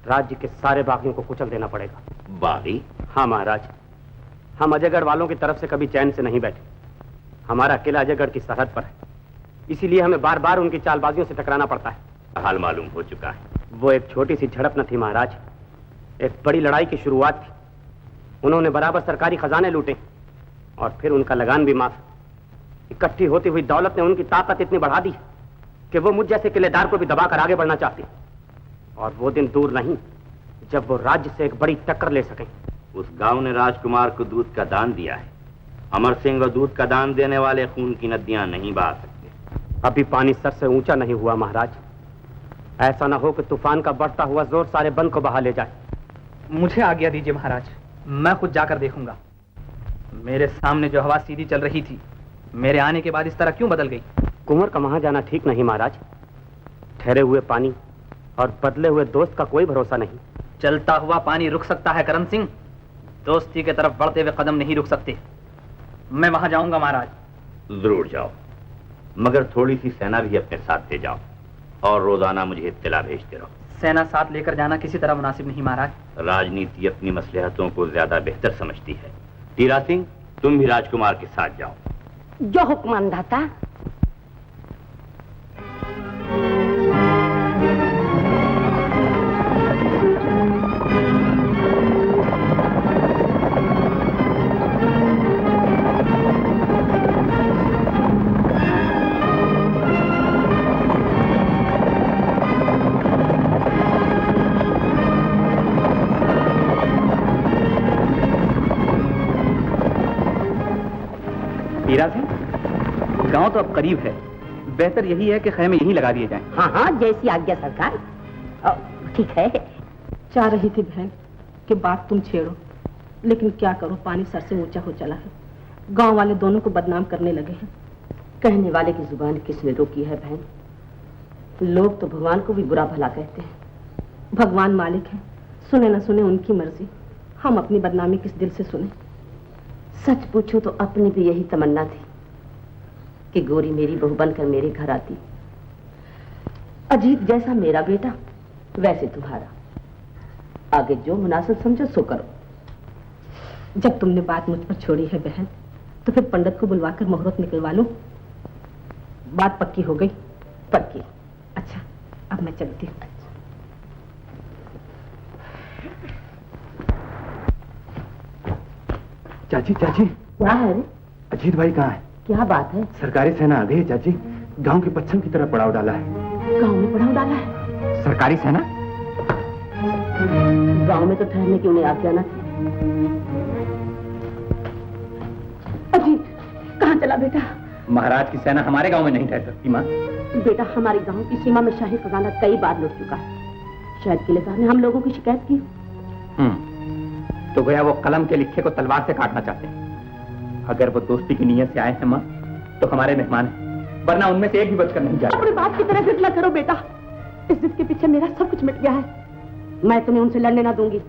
राज्य के सारे बागियों को कुचल देना पड़ेगा। बागी? हाँ महाराज, हम अजयगढ़ वालों की तरफ से कभी चैन से नहीं बैठे। हमारा किला अजयगढ़ की सरहद पर है, इसीलिए हमें बार बार उनकी चालबाजियों से टकराना पड़ता है। हाल मालूम हो चुका है। वो एक छोटी सी झड़प न थी महाराज, एक बड़ी लड़ाई की शुरुआत थी। उन्होंने बराबर सरकारी खजाने लूटे और फिर उनका लगान भी माफ। इकट्ठी होती हुई दौलत ने उनकी ताकत इतनी बढ़ा दी कि वो मुझ जैसे किलेदार को भी दबाकर आगे बढ़ना चाहते। और वो दिन दूर नहीं जब वो राज्य से एक बड़ी टक्कर ले सकें। उस गांव ने राजकुमार को दूध का दान दिया है। अमर सिंह और दूध का दान देने वाले खून की नदियां नहीं बहा सकते। अभी पानी सर से ऊंचा नहीं हुआ महाराज। ऐसा ना हो कि तूफान का बढ़ता हुआ जोर सारे बंद को बहा ले जाए। मुझे आज्ञा दीजिए महाराज, मैं खुद जाकर देखूंगा। मेरे सामने जो हवा सीधी चल रही थी, मेरे आने के बाद इस तरह क्यों बदल गई? कुंवर का वहां जाना ठीक नहीं महाराज। ठहरे हुए पानी और बदले हुए दोस्त का कोई भरोसा नहीं। चलता हुआ पानी रुक सकता है करण सिंह, दोस्ती की तरफ बढ़ते हुए कदम नहीं रुक सकते। मैं वहां जाऊंगा महाराज। जरूर जाओ, मगर थोड़ी सी सेना भी अपने साथ ले जाओ और रोजाना मुझे इत्तला भेजते रहो। सेना साथ लेकर जाना किसी तरह मुनासिब नहीं महाराज। राजनीति अपनी मसलहतों को ज्यादा बेहतर समझती है। तीरा सिंह, तुम भी राजकुमार के साथ जाओ। जो हुक्म अंदाता। हीरा सिंह, गांव तो अब करीब है, बेहतर यही है कि खैमे यहीं लगा दिए जाएं। हाँ हाँ, जैसी आज्ञा सरकार। ठीक है। चाह रही थी बहन कि बात तुम छेड़ो, लेकिन क्या करो, पानी सर से ऊंचा हो चला है। गांव वाले दोनों को बदनाम करने लगे हैं। कहने वाले की जुबान किसने रोकी है बहन? लोग तो भगवान को भी बुरा भला कहते हैं। भगवान मालिक है, सुने न सुने उनकी मर्जी। हम अपनी बदनामी किस दिल से सुने? सच पूछो तो अपनी भी यही तमन्ना थी कि गोरी मेरी बहू बनकर मेरे घर आती। अजीत जैसा मेरा बेटा वैसे तुम्हारा। आगे जो मुनासिब समझो सो करो। जब तुमने बात मुझ पर छोड़ी है बहन, तो फिर पंडित को बुलवाकर मुहूर्त निकलवा लो। बात पक्की हो गई? पक्की। अच्छा, अब मैं चलती हूँ। चाची चाची, क्या है? अजीत भाई कहाँ है? क्या बात है? सरकारी सेना आ गई है चाची, गांव के पश्चिम की तरफ पड़ाव डाला है। गांव में पड़ाव डाला है? सरकारी सेना? गांव में तो ठहरने की उन्हें आज्ञा न थी। अजीत कहाँ चला बेटा? महाराज की सेना हमारे गांव में नहीं ठहर सकती माँ। बेटा, हमारे गांव की सीमा में शाही खजाना कई बार लुट चुका है। शायद किलेदार ने हम लोगों की शिकायत की। तो गोया वो कलम के लिखे को तलवार से काटना चाहते हैं। अगर वो दोस्ती की नीयत से आए हैं माँ, तो हमारे मेहमान हैं, वरना उनमें से एक भी बचकर नहीं जाए। अपनी बात की तरह जिद न करो बेटा। इस जिद के पीछे मेरा सब कुछ मिट गया है। मैं तुम्हें उनसे लड़ने ना दूंगी।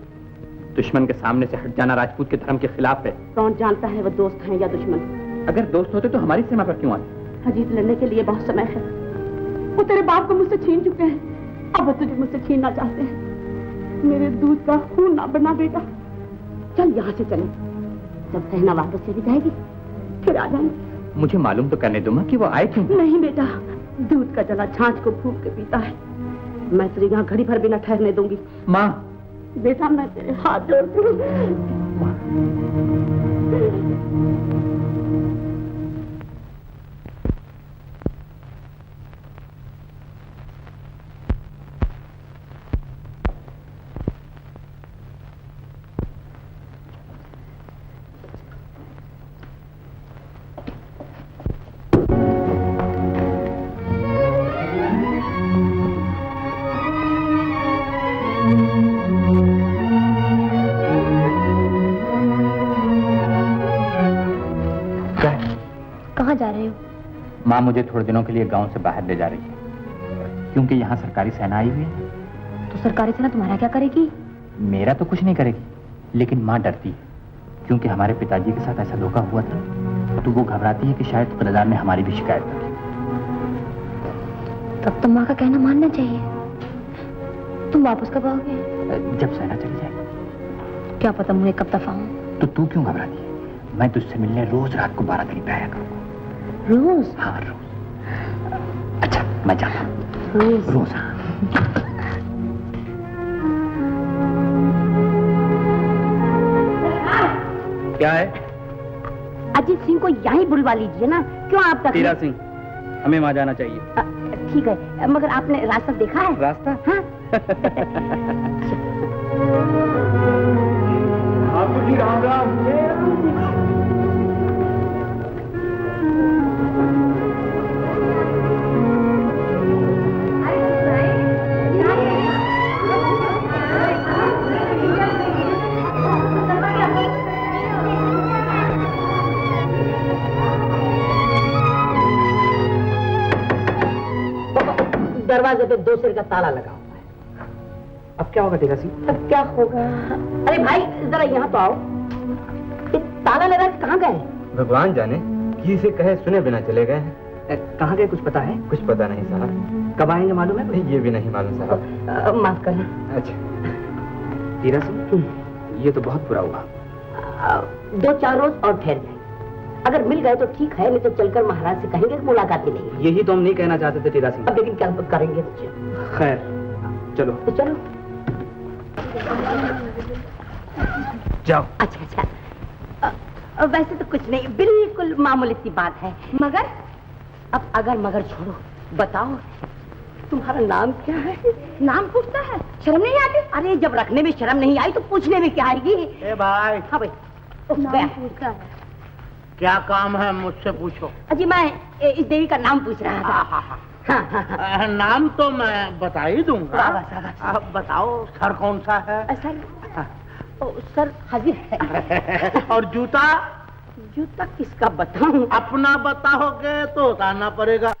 दुश्मन के सामने से हट जाना राजपूत के धर्म के खिलाफ है। कौन जानता है वो दोस्त हैं या दुश्मन? अगर दोस्त होते तो हमारी सीमा पर क्यों आते? अजीत, लड़ने के लिए बहुत समय है। वो तेरे बाप को मुझसे छीन चुके हैं, अब वो तुझे मुझसे छीनना चाहते हैं। मेरे दूध का खून ना बना बेटा। चल यहाँ से चले, जब सहना वापस चली जाएगी फिर आ जाएंगे। मुझे मालूम तो करने दो माँ कि वो आए क्यों? नहीं बेटा, दूध का जला छाछ को फूंक के पीता है। मैं तुझे यहाँ घड़ी भर भी न ठहरने दूंगी। माँ बेटा, मैं तेरे हाथ जोड़ती हूँ। जा रहे हो? माँ मुझे थोड़े दिनों के लिए गांव से बाहर ले जा रही है, क्योंकि यहाँ सरकारी सेना आई हुई है। तो सरकारी सेना तुम्हारा क्या करेगी? मेरा तो कुछ नहीं करेगी, लेकिन माँ डरती है, क्योंकि हमारे पिताजी के साथ ऐसा धोखा हुआ था, तो वो घबराती है कि शायद किलेदार ने हमारी भी शिकायत कर दी। तब तो माँ का कहना मानना चाहिए। तुम वापस कब आओगे? जब सेना चली जाएगी। क्या पता मुझे कब दफा हूँ। तो तू क्यों घबराती है? मैं तुझसे मिलने रोज रात को 12 करीब पे आया करूँगा। रोज? हाँ रोज। अच्छा मैं जाता हूँ। रोज हाँ। क्या है? अजीत सिंह को यहीं बुलवा लीजिए ना, क्यों आप तक? हीरा सिंह, हमें वहां जाना चाहिए। ठीक है, मगर आपने रास्ता देखा है? रास्ता? हाँ? आपको जी राम राम। दरवाजे पे 2 सिर का ताला लगा हुआ है। अब क्या होगा टीका सिंह? अब क्या होगा? अरे भाई जरा यहाँ तो आओ। ये ताला लगा के कहाँ गए? भगवान जाने, किसी कहे सुने बिना चले गए हैं। कहाँ गए कुछ पता है? कुछ पता नहीं साहब। कब आएंगे मालूम है? नहीं, ये भी नहीं मालूम साहब। माफ करना। अच्छा हीरा सिंह, ये तो बहुत बुरा हुआ। 2-4 रोज और ठहर जाए। अगर मिल गए तो ठीक है, नहीं तो चलकर महाराज से कहेंगे कि मुलाकात ही नहीं। यही तो हम नहीं कहना चाहते थे टीका सिंह। अब लेकिन क्या करेंगे? खैर चलो। तो चलो। जाओ। अच्छा, वैसे तो कुछ नहीं, बिल्कुल मामूली सी बात है। मगर? अब अगर मगर छोड़ो, बताओ तुम्हारा नाम क्या है? नाम पूछता है? शर्म नहीं आती? अरे जब रखने में शर्म नहीं आई तो पूछने में क्या आएगी? ए भाई। हाँ भाई। नाम पूछता है। क्या काम है मुझसे पूछो। अजी मैं इस देवी का नाम पूछ रहा था। हाँ। नाम तो मैं बता ही दूंगा। अब बताओ सर कौन सा है? सर हाजिर है। और जूता? जूता किसका बताऊं? अपना बताओगे तो बताना पड़ेगा।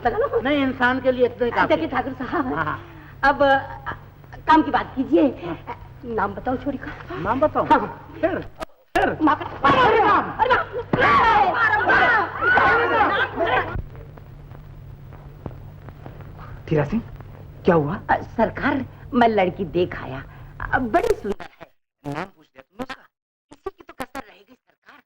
लगा लो। नहीं, इंसान के लिए इतना काफी। देखिए ठाकुर साहब, अब काम की बात कीजिए। नाम बताओ छोरी का। नाम बताओ? फिर धीरा सिंह, क्या हुआ? सरकार, मैं लड़की देख आया, बड़ी सुंदर है। नाम पूछ लिया तुमने उसका? इसी की तो कसर रहेगी सरकार।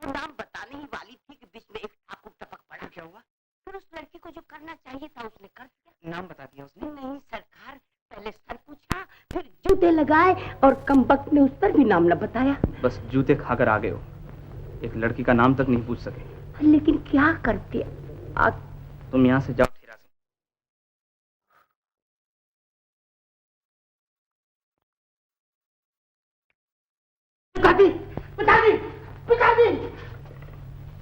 वो नाम बताने ही वाली थी कि बीच में एक ठाकुर टपक पड़ा। क्या हुआ? फिर उस लड़की को जो करना चाहिए था उसने कर दिया। नाम बता दिया उसने? नहीं सरकार, पहले सर पूछा, फिर जूते लगाए और कमबख्त ने उस पर भी नाम न बताया। बस जूते खाकर आ गए हो, एक लड़की का नाम तक नहीं पूछ सके। लेकिन क्या करते? तुम यहाँ से जाओ धीरा सिंह। पिताजी, पिताजी, पिताजी,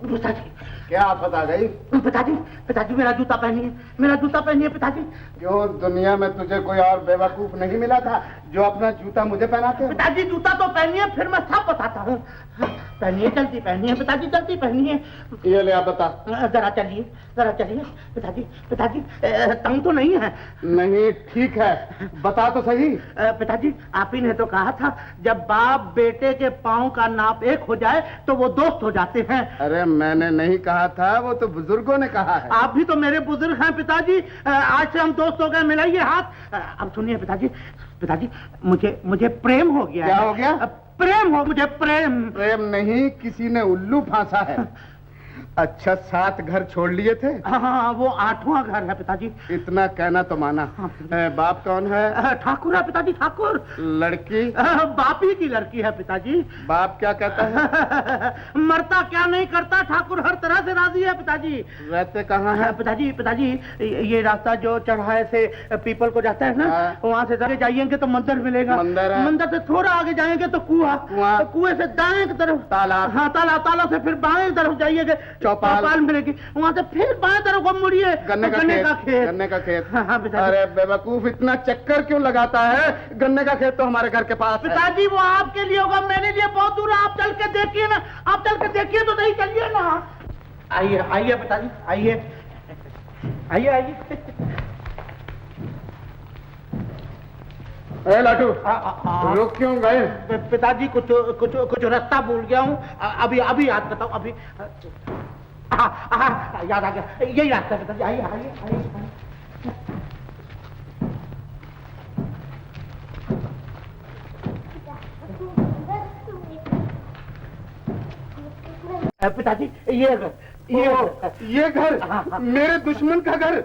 पिताजी, क्या आफत आ गई? पिताजी, पिताजी मेरा जूता पहनिए, मेरा जूता पहनिए पिताजी। क्यों, दुनिया में तुझे कोई और बेवकूफ नहीं मिला था जो अपना जूता मुझे पहनाते? पिताजी जूता तो पहनिए, फिर मैं सब बताता हूँ। पहनिए, जल्दी पहनिए पिताजी, जल्दी पहनिए। ये ले आप बता। जरा चलिए, जरा चलिए पिताजी। पिताजी तंग तो नहीं है? नहीं, ठीक है, बता तो सही। पिताजी, आप ही ने तो कहा था जब बाप बेटे के पाँव का नाप एक हो जाए तो वो दोस्त हो जाते हैं। अरे मैंने नहीं कहा था, वो तो बुजुर्गों ने कहा है। आप भी तो मेरे बुजुर्ग हैं पिताजी, आज से हम दोस्त हो गए, मिलाइए हाथ। अब सुनिए पिताजी, पिताजी मुझे प्रेम हो गया। क्या हो गया? प्रेम हो, मुझे प्रेम। प्रेम नहीं, किसी ने उल्लू फांसा है। अच्छा, 7 घर छोड़ लिए थे? हाँ, वो 8वां घर है पिताजी। इतना कहना तो माना। बाप कौन है? ठाकुर है पिताजी, ठाकुर। लड़की? बाप ही की लड़की है पिताजी। बाप क्या कहता है? मरता क्या नहीं करता, ठाकुर हर तरह से राजी है पिताजी। रहते कहाँ है? पिताजी ये रास्ता जो चढ़ाए से पीपल को जाता है ना, वहाँ से आगे जाइएंगे तो मंदिर मिलेगा। मंदिर से थोड़ा आगे जाएंगे तो कुआं, कुएं से दाएं की तरफ तालाब। हाँ, तालाब से फिर बाएं की तरफ जाइएगा, चौपाल मिलेगी, वहाँ से फिर बाएं तरफ को मुड़िए, गन्ने का खेत। हाँ, अरे बेवकूफ, इतना चक्कर क्यों लगाता है? गन्ने का खेत तो हमारे घर के पास है। पिताजी वो आपके लिए होगा, मेरे लिए बहुत दूर है। आप चल के देखिए ना, आप चल के देखिए तो नहीं, चलिए ना। आइए आइए पिताजी, आइए आइए आइए। लाटू, रुक क्यों गए? पिताजी कुछ रास्ता भूल गया हूँ, अभी याद करता हूँ। अभी याद आ गया, यही रास्ता है पिताजी। आइए आइए आइए। पिताजी ये घर मेरे दुश्मन का घर,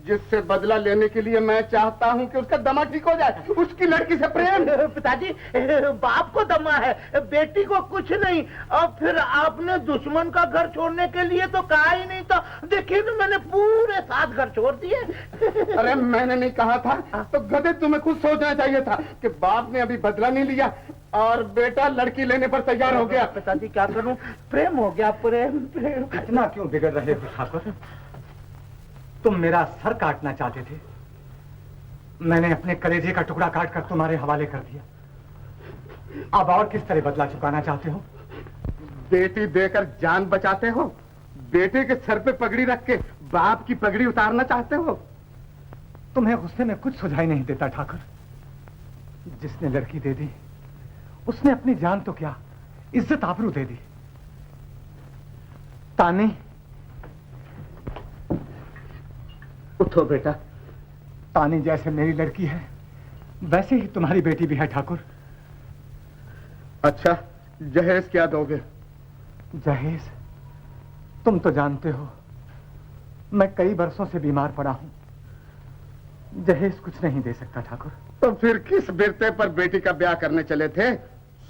जिससे बदला लेने के लिए मैं चाहता हूँ कि उसका दमा ठीक हो जाए, उसकी लड़की से प्रेम। पिताजी, बाप को दमा है, बेटी को कुछ नहीं। और फिर आपने दुश्मन का घर छोड़ने के लिए तो कहा ही नहीं था। देखिए तो मैंने पूरे 7 घर छोड़ दिए। अरे मैंने नहीं कहा था तो गधे, तुम्हें खुद सोचना चाहिए था कि बाप ने अभी बदला नहीं लिया और बेटा लड़की लेने पर तैयार हो गया। पिताजी क्या करूं, प्रेम हो गया, प्रेम। इतना क्यों बिगड़ रहे हो ठाकुर? तुम मेरा सर काटना चाहते थे, मैंने अपने कलेजे का टुकड़ा काटकर तुम्हारे हवाले कर दिया। अब और किस तरह बदला चुकाना चाहते हो? बेटी देकर जान बचाते हो, बेटे के सर पे पगड़ी रख के बाप की पगड़ी उतारना चाहते हो। तुम्हें गुस्से में कुछ सुझाई नहीं देता ठाकुर। जिसने लड़की दे दी उसने अपनी जान तो क्या, इज्जत आबरू दे दी। तानी, उठो बेटा। तानी जैसे मेरी लड़की है वैसे ही तुम्हारी बेटी भी है ठाकुर। अच्छा, जहेज क्या दोगे? जहेज? तुम तो जानते हो मैं कई बरसों से बीमार पड़ा हूं। जहेज कुछ नहीं दे सकता ठाकुर। तो फिर किस बिरते पर बेटी का ब्याह करने चले थे?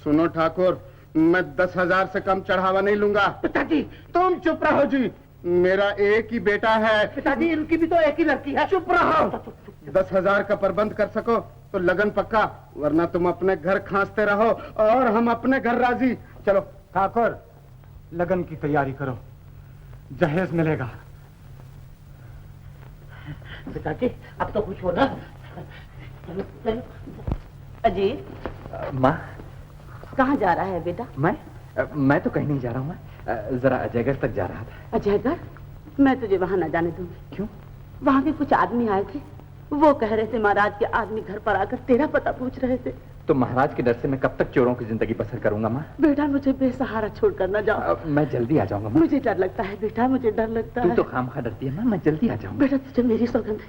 सुनो ठाकुर, मैं 10,000 से कम चढ़ावा नहीं लूंगा। पिताजी तुम चुप रहो जी, मेरा एक ही बेटा है। पिताजी इनकी भी तो एक ही लड़की है। चुप रहो। 10,000 का प्रबंध कर सको तो लगन पक्का, वरना तुम अपने घर खांसते रहो और हम अपने घर राजी। चलो। ठाकुर, लगन की तैयारी करो, जहेज मिलेगा। पिताजी अब तो खुश हो ना। अजीत, माँ कहाँ जा रहा है बेटा? मैं तो कहीं नहीं जा रहा हूँ माँ, जरा अजयगढ़ तक जा रहा था। अजयगढ़? मैं तुझे वहां न जाने दूंगी। क्यों? वहां के कुछ आदमी आए थे, वो कह रहे थे महाराज के आदमी घर पर आकर तेरा पता पूछ रहे थे। तो महाराज के डर से मैं कब तक चोरों की जिंदगी बसर करूंगा माँ? बेटा मुझे बेसहारा छोड़कर न जाओ। मैं जल्दी आ जाऊंगा माँ। मुझे डर लगता है बेटा, मुझे डर लगता है। तू तो खामखा डरती है माँ, मैं जल्दी आ जाऊंगा। बेटा तुझे मेरी सौगंध है,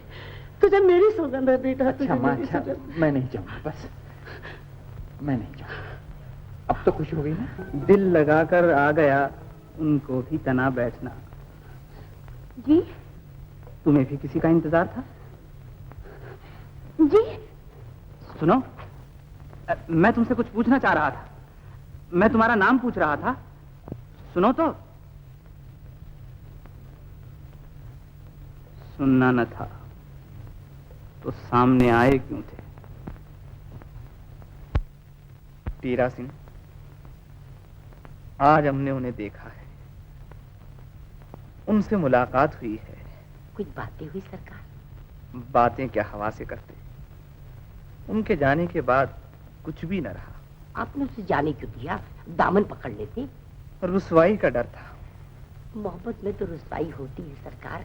तुझे मेरी सौगंध है बेटा। अच्छा माँ, अच्छा मैं नहीं जाऊंगा, बस मैं नहीं जाऊंगा। अब तो खुश हो गई ना? दिल लगाकर आ गया उनको भी तना बैठना। जी? तुम्हें भी किसी का इंतजार था? जी? सुनो, मैं तुमसे कुछ पूछना चाह रहा था। मैं तुम्हारा नाम पूछ रहा था, सुनो तो। सुनना न था तो सामने आए क्यों थे? टीरा सिंह, आज हमने उन्हें देखा है, उनसे मुलाकात हुई है। कुछ बातें हुई सरकार? बातें क्या हवा से करते, उनके जाने के बाद कुछ भी न रहा। आपने उसे जाने क्यों दिया? दामन पकड़ लेते। रुसवाई का डर था। मोहब्बत में तो रुसवाई होती है सरकार।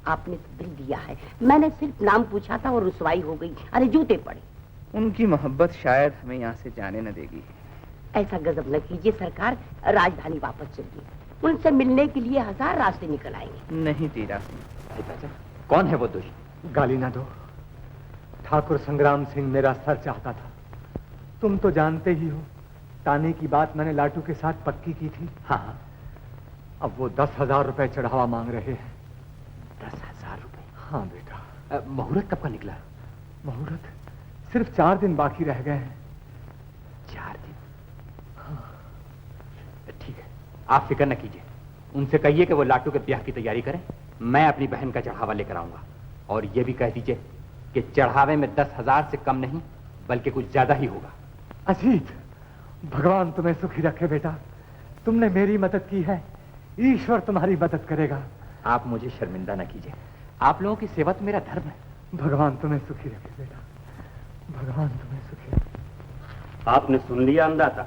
आपने तो दिल दिया है, मैंने सिर्फ नाम पूछा था और रुसवाई हो गई। अरे जूते पड़े। उनकी मोहब्बत शायद हमें यहाँ से जाने न देगी। ऐसा गजब न कीजिए सरकार, राजधानी वापस चलिए। उनसे मिलने के लिए 1000 रास्ते निकल आएंगे। नहीं टीरा सिंह। कौन है वो दुश्मन? गाली ना दो। ठाकुर संग्राम सिंह मेरा सर चाहता था। तुम तो जानते ही हो, ताने की बात मैंने लाटू के साथ पक्की की थी। हाँ। अब वो 10,000 रुपए चढ़ावा मांग रहे हैं। 10,000 रुपए? हाँ बेटा। मुहूर्त कब का निकला? मुहूर्त सिर्फ 4 दिन बाकी रह गए हैं। 4 दिन? हाँ। ठीक है, आप फिक्र न कीजिए। उनसे कहिए कि वो लाटू के ब्याह की तैयारी करें, मैं अपनी बहन का चढ़ावा लेकर आऊंगा। और ये भी कह दीजिए कि चढ़ावे में 10,000 से कम नहीं, बल्कि कुछ ज्यादा ही होगा। अजीत, भगवान तुम्हें सुखी रखे बेटा। तुमने मेरी मदद की है, ईश्वर तुम्हारी मदद करेगा। आप मुझे शर्मिंदा न कीजिए, आप लोगों की सेवा तो मेरा धर्म है। भगवान तुम्हें सुखी रखे बेटा, भगवान तुम्हें सुखी रखे। आपने सुन लिया अंदाता?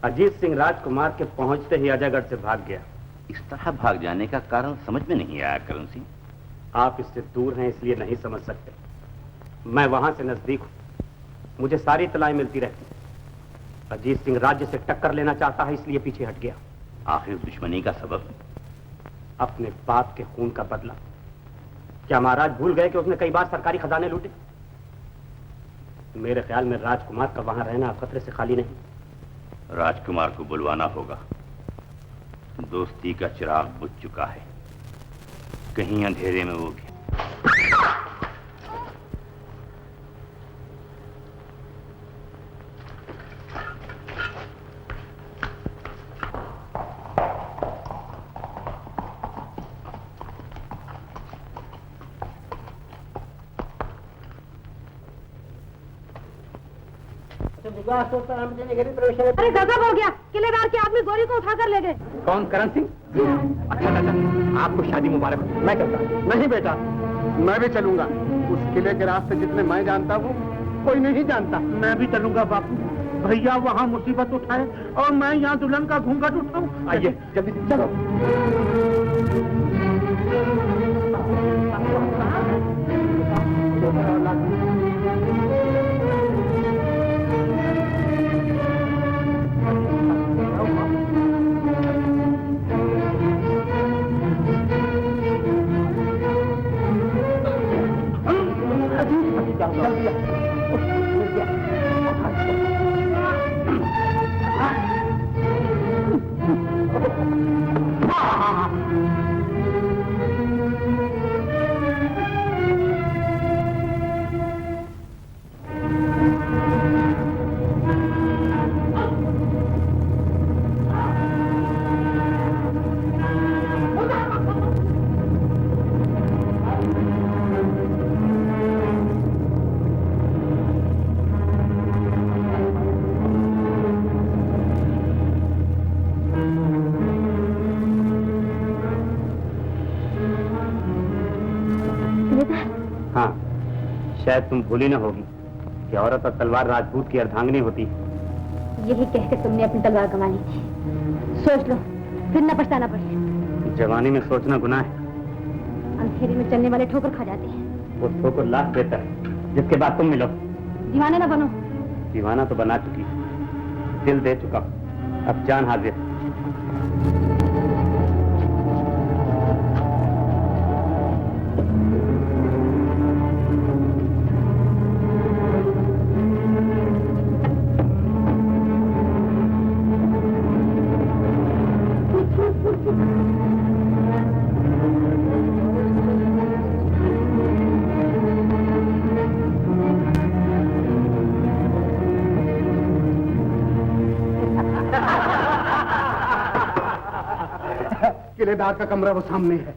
अजीत सिंह राजकुमार के पहुंचते ही अजयगढ़ से भाग गया। इस तरह भाग जाने का कारण समझ में नहीं आया करण सिंह। आप इससे दूर हैं इसलिए नहीं समझ सकते, मैं वहां से नजदीक हूं, मुझे सारी इत्तलाएं मिलती रहती। अजीत सिंह राज्य से टक्कर लेना चाहता है इसलिए पीछे हट गया। आखिर दुश्मनी का सबब? अपने बाप के खून का बदला। क्या महाराज भूल गए कि उसने कई बार सरकारी खजाने लूटे? मेरे ख्याल में राजकुमार का वहां रहना खतरे से खाली नहीं। राजकुमार को बुलवाना होगा। दोस्ती का चिराग बुझ चुका है, कहीं अंधेरे में वो भी। अरे गजब हो गया, किलेदार के आदमी गोरी को उठाकर ले गए। कौन? करण सिंह? अच्छा अच्छा, आपको शादी मुबारक हो। मैं चलता हूं। नहीं बेटा, मैं भी चलूंगा। उस किले के रास्ते जितने मैं जानता हूँ कोई नहीं जानता। मैं भी चलूंगा बापू। भैया वहां मुसीबत उठाए और मैं यहाँ दुल्हन का घूंघट उठाऊं। आइए जल्दी से चलो। शायद तुम भूली न होगी कि औरत और तलवार राजपूत की अर्धांगिनी होती है। यही कहकर तुमने अपनी तलवार गंवा ली थी। सोच लो, फिर न पछताना पड़े। जवानी में सोचना गुनाह है। अंधेरे में चलने वाले ठोकर खा जाते हैं। वो ठोकर लाख बेहतर है जिसके बाद तुम मिलो। दीवाने न बनो। दीवाना तो बना चुकी, दिल दे चुका, अब जान हाजिर। किलेदार का कमरा वो सामने है।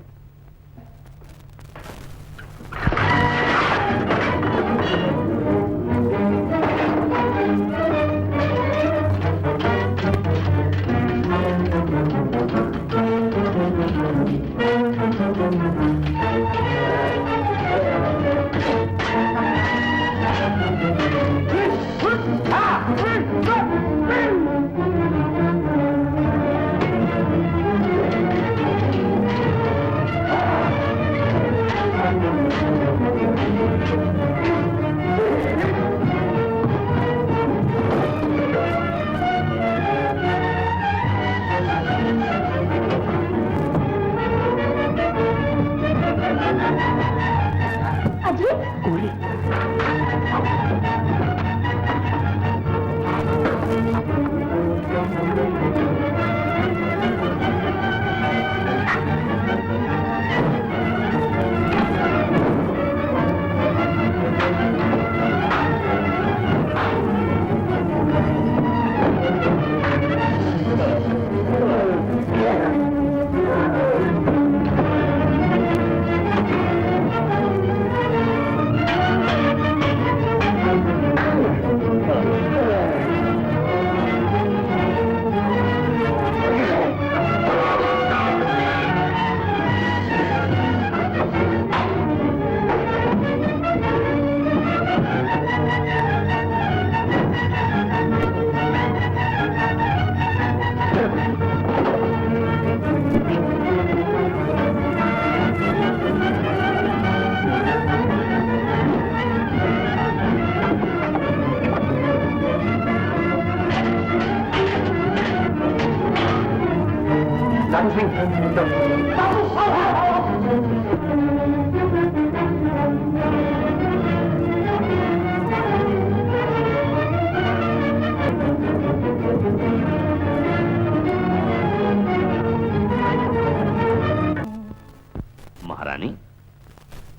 महारानी,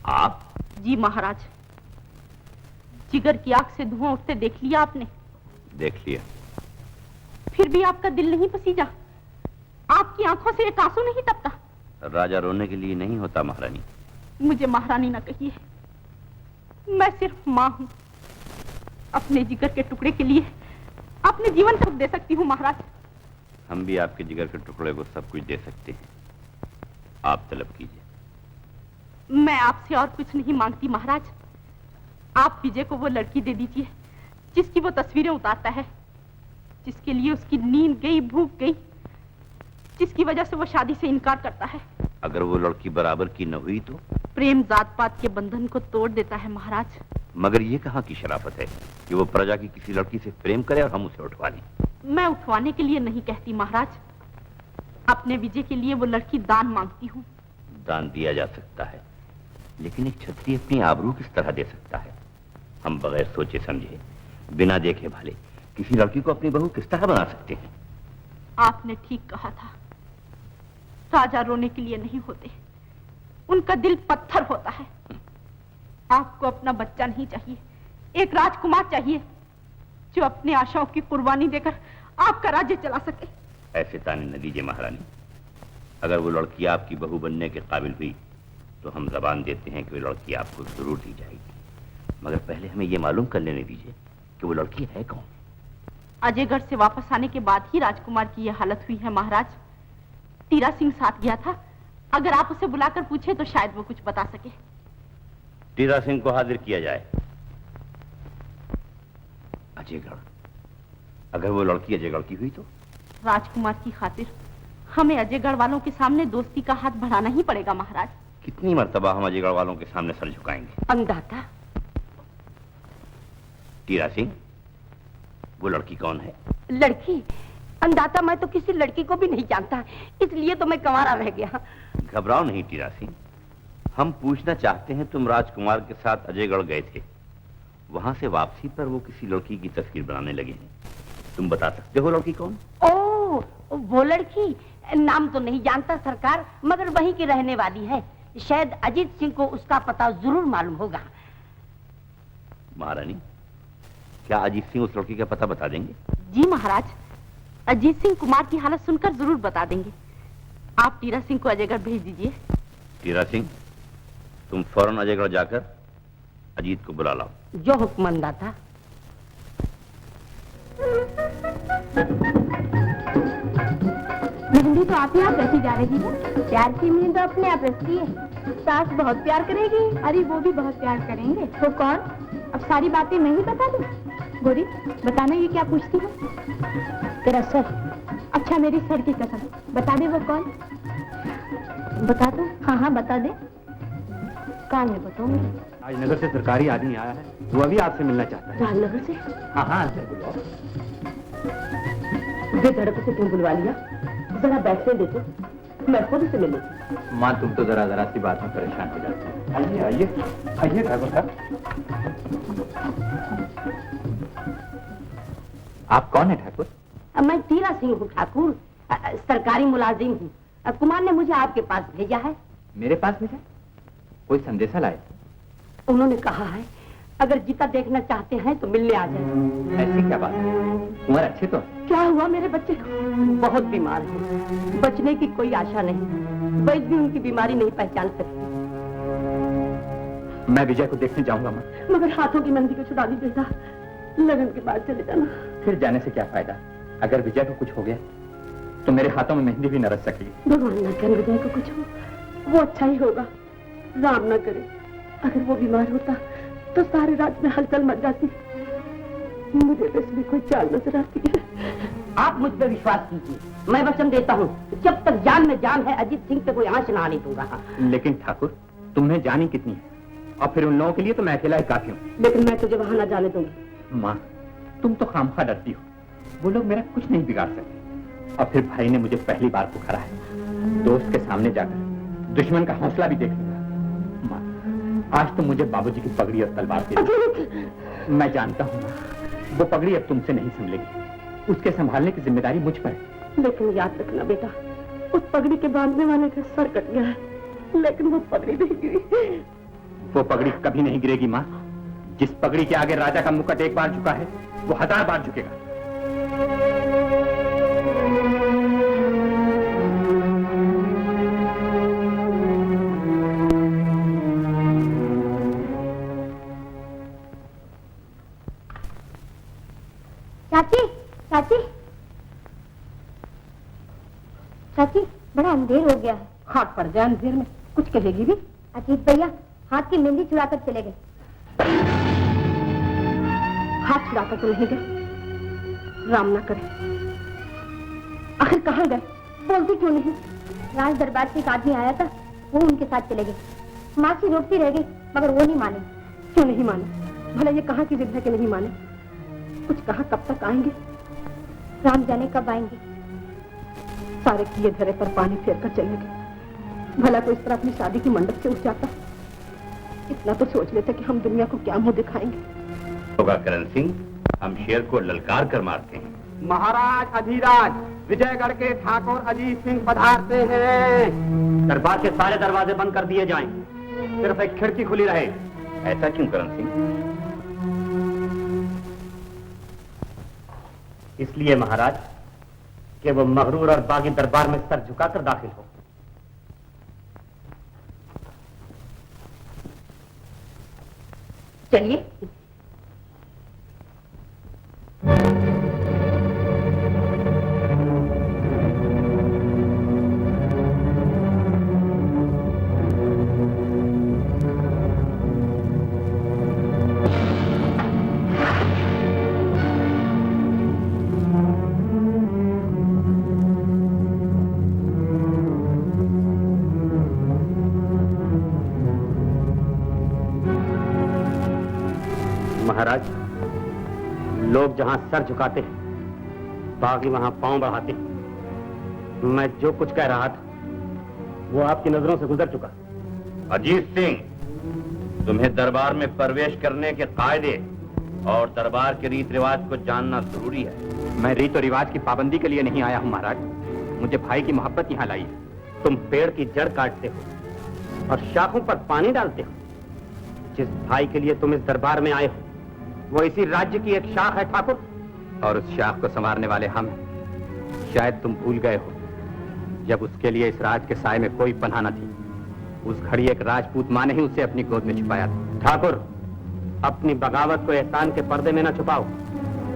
आप? जी महाराज, जिगर की आग से धुआं उठते देख लिया आपने? देख लिया। फिर भी आपका दिल नहीं पसीजा? आपकी आंखों से एक आंसू नहीं टपका? राजा रोने के लिए नहीं होता महारानी। मुझे महारानी ना कहिए, मैं सिर्फ माँ हूँ। अपने जिगर के टुकड़े के लिए अपने जीवन तक दे सकती हूँ महाराज। हम भी आपके जिगर के टुकड़े को सब कुछ दे सकते हैं, आप तलब कीजिए। मैं आपसे और कुछ नहीं मांगती महाराज। आप विजय को वो लड़की दे दीजिए जिसकी वो तस्वीरें उतारता है, जिसके लिए उसकी नींद गई, भूख गई, जिसकी वजह से वो शादी से इनकार करता है। अगर वो लड़की बराबर की न हुई तो? प्रेम जात पात के बंधन को तोड़ देता है महाराज। मगर ये कहाँ की शराफत है कि वो प्रजा की किसी लड़की से प्रेम करे और हम उसे उठवा लें? मैं उठवाने के लिए नहीं कहती महाराज, अपने विजय के लिए वो लड़की दान मांगती हूँ। दान दिया जा सकता है, लेकिन एक क्षत्रिय अपनी आबरू किस तरह दे सकता है? हम बगैर सोचे समझे, बिना देखे भाले किसी लड़की को अपनी बहू किस तरह बना सकते हैं? आपने ठीक कहा था, राजा रोने के लिए नहीं होते, उनका दिल पत्थर होता है। आपको अपना बच्चा नहीं चाहिए, एक राजकुमार चाहिए जो अपनी आशाओं की कुर्बानी देकर आपका राज्य चला सके। ऐसे ताने न दीजिए महारानी। अगर वो लड़की आपकी बहू बनने के काबिल हुई तो हम जबान देते हैं कि वो लड़की आपको जरूर दी जाएगी, मगर पहले हमें ये मालूम कर लेने दीजिए कि वो लड़की है कौन। अजयगढ़ से वापस आने के बाद ही राजकुमार की यह हालत हुई है महाराज। तीरा सिंह साथ गया था, अगर आप उसे बुलाकर पूछे तो शायद वो कुछ बता सके। तीरा सिंह को हाजिर किया जाए। अजयगढ़? अगर वो लड़की अजयगढ़ की हुई तो? राजकुमार की खातिर हमें अजयगढ़ वालों के सामने दोस्ती का हाथ बढ़ाना ही पड़ेगा महाराज। कितनी मर्तबा हम अजयगढ़ वालों के सामने सर झुकाएंगे? अंदाता। टीरा सिंह, वो लड़की कौन है? लड़की? अंदाता, मैं तो किसी लड़की को भी नहीं जानता, इसलिए तो मैं कंवारा रह गया। घबराओ नहीं टीरा सिंह, हम पूछना चाहते हैं, तुम राजकुमार के साथ अजयगढ़ गए थे, वहां से वापसी पर वो किसी लड़की की तस्वीर बनाने लगे हैं, तुम बता सकते हो लड़की कौन? ओ, वो लड़की? नाम तो नहीं जानता सरकार, मगर वहीं की रहने वाली है। शायद अजीत सिंह को उसका पता जरूर मालूम होगा। महारानी, क्या अजीत सिंह उस लड़की का पता बता देंगे? जी महाराज, अजीत सिंह कुमार की हालत सुनकर जरूर बता देंगे। आप टीरा सिंह को अजयगढ़ भेज दीजिए। टीरा सिंह, तुम फौरन अजयगढ़ जाकर अजीत को बुला लाओ। जो हुक्म अंदाता। मेहंदी तो आप ही आप रची जा रही है। प्यार की मेहंदी तो अपने आप रचती है। सास बहुत प्यार करेगी। अरे वो भी बहुत प्यार करेंगे। तो कौन? अब सारी बातें मैं ही बता दूं। गोरी, बताना ये क्या पूछती है? तेरा सर। अच्छा, मेरी सर की कसम, बता दे वो कौन? बता दो। हाँ हाँ बता दे। कान में बताओ मुझे। आज नगर से सरकारी आदमी आया है, वो अभी आपसे मिलना चाहता है। राजनगर से? हाँ हाँ अंदर बुलाओ। बेधड़क से क्यों बुलवा लिया? जरा बैठने दे तो, मैं खुद से मिलूं। माँ, तुम तो जरा सी बात में परेशान हो जाते हो। आइए आइए आइए ठाकुर साहब। आप कौन है ठाकुर? मैं टीरा सिंह हूँ ठाकुर, सरकारी मुलाजिम हूँ। कुमार ने मुझे आपके पास भेजा है। मेरे पास भेजा? कोई संदेशा लाए? उन्होंने कहा है अगर जीता देखना चाहते हैं तो मिलने आ जाए। ऐसी क्या बात है? कुंवर अच्छे तो? क्या हुआ मेरे बच्चे को? बहुत बीमार है, बचने की कोई आशा नहीं। वैद्य भी उनकी बीमारी नहीं पहचान सकती। मैं विजय को देखने जाऊंगा माँ। मगर हाथों की मेहंदी को छुड़ा दीजिएगा, लगन के बाद चले जाना। फिर जाने से क्या फायदा? अगर विजय को कुछ हो गया तो मेरे हाथों में मेहंदी भी न रच सकेगी। भगवान न करे विजय को कुछ हो, वो अच्छा ही होगा। राम न करे अगर वो बीमार होता तो सारे राज्य में हलचल मच जाती। मुझे तो इसमें कोई चाल नजर आती है। आप मुझ पर विश्वास कीजिए, मैं वचन देता हूँ, जब तक जान में जान है अजीत सिंह पे कोई आंच ना आने दूंगा। लेकिन ठाकुर, तुम्हें जानी कितनी है, और फिर उन लोगों के लिए तो मैं अकेला ही काफी हूँ। लेकिन मैं तुझे वहां न जाने दूंगी। माँ, तुम तो खामखा डरती हो, वो लोग मेरा कुछ नहीं बिगाड़ सकते। और फिर भाई ने मुझे पहली बार पुकारा है, दोस्त के सामने जाकर दुश्मन का हौसला भी देख लूंगा। माँ, आज तो मुझे बाबूजी की पगड़ी और तलवार दे दो। मैं जानता हूँ वो पगड़ी अब तुमसे नहीं संभलेगी, उसके संभालने की जिम्मेदारी मुझ पर है। लेकिन याद रखना बेटा, उस पगड़ी के बांधने वाले का सर कट गया है, लेकिन वो पगड़ी नहीं गिरी। वो पगड़ी कभी नहीं गिरेगी माँ। जिस पगड़ी के आगे राजा का मुकुट एक बार झुका है, वो 1000 बार झुकेगा। चाची, चाची, चाची, बड़ा अंधेर हो गया है। हाथ पड़ जाए अंधेर में, कुछ कहेगी भी? अजीत भैया हाथ की मेहंदी छुड़ाकर चले गए। हाथ छुड़ाकर तो नहीं गए, राम ना करे। आखिर कहाँ गए? बोलती क्यों नहीं? राज दरबार से एक आदमी आया था, वो उनके साथ चले गए। मासी रोकती रह गई, मगर वो नहीं माने। क्यों नहीं माने? भला ये कहाँ की जिद है कि नहीं माने? कुछ कहा कब तक आएंगे? राम जाने कब आएंगे। सारे किए धरे पर पानी फेर कर चले गए। भला कोई इस तरह अपनी शादी की मंडप से उठ जाता? इतना तो सोच लेते कि हम दुनिया को क्या मुंह दिखाएंगे। होगा करण सिंह, हम शेर को ललकार कर मारते हैं। महाराज अधिराज, विजयगढ़ के ठाकुर अजीत सिंह पधारते हैं। दरबार के सारे दरवाजे बंद कर दिए जाएं, सिर्फ एक खिड़की खुली रहे। ऐसा क्यों करण सिंह? इसलिए महाराज कि वो मगरूर और बागी दरबार में सर झुकाकर दाखिल हो। चलिए। महाराज, लोग जहां सर झुकाते हैं, बागी वहां पांव बढ़ाते हैं। मैं जो कुछ कह रहा था वो आपकी नजरों से गुजर चुका। अजीत सिंह, तुम्हें दरबार में प्रवेश करने के कायदे और दरबार के रीत रिवाज को जानना जरूरी है। मैं रीत और रिवाज की पाबंदी के लिए नहीं आया हूं महाराज, मुझे भाई की मोहब्बत यहाँ लाई है। तुम पेड़ की जड़ काटते हो और शाखों पर पानी डालते हो। जिस भाई के लिए तुम इस दरबार में आए हो वो इसी राज्य की एक शाख है ठाकुर, और उस शाख को संवारने वाले हम हैं। शायद तुम भूल गए हो, जब उसके लिए इस राज के साए में कोई पनाह न थी, उस घड़ी एक राजपूत मां ने ही उसे अपनी गोद में छुपाया था। ठाकुर, अपनी बगावत को एहसान के पर्दे में न छुपाओ।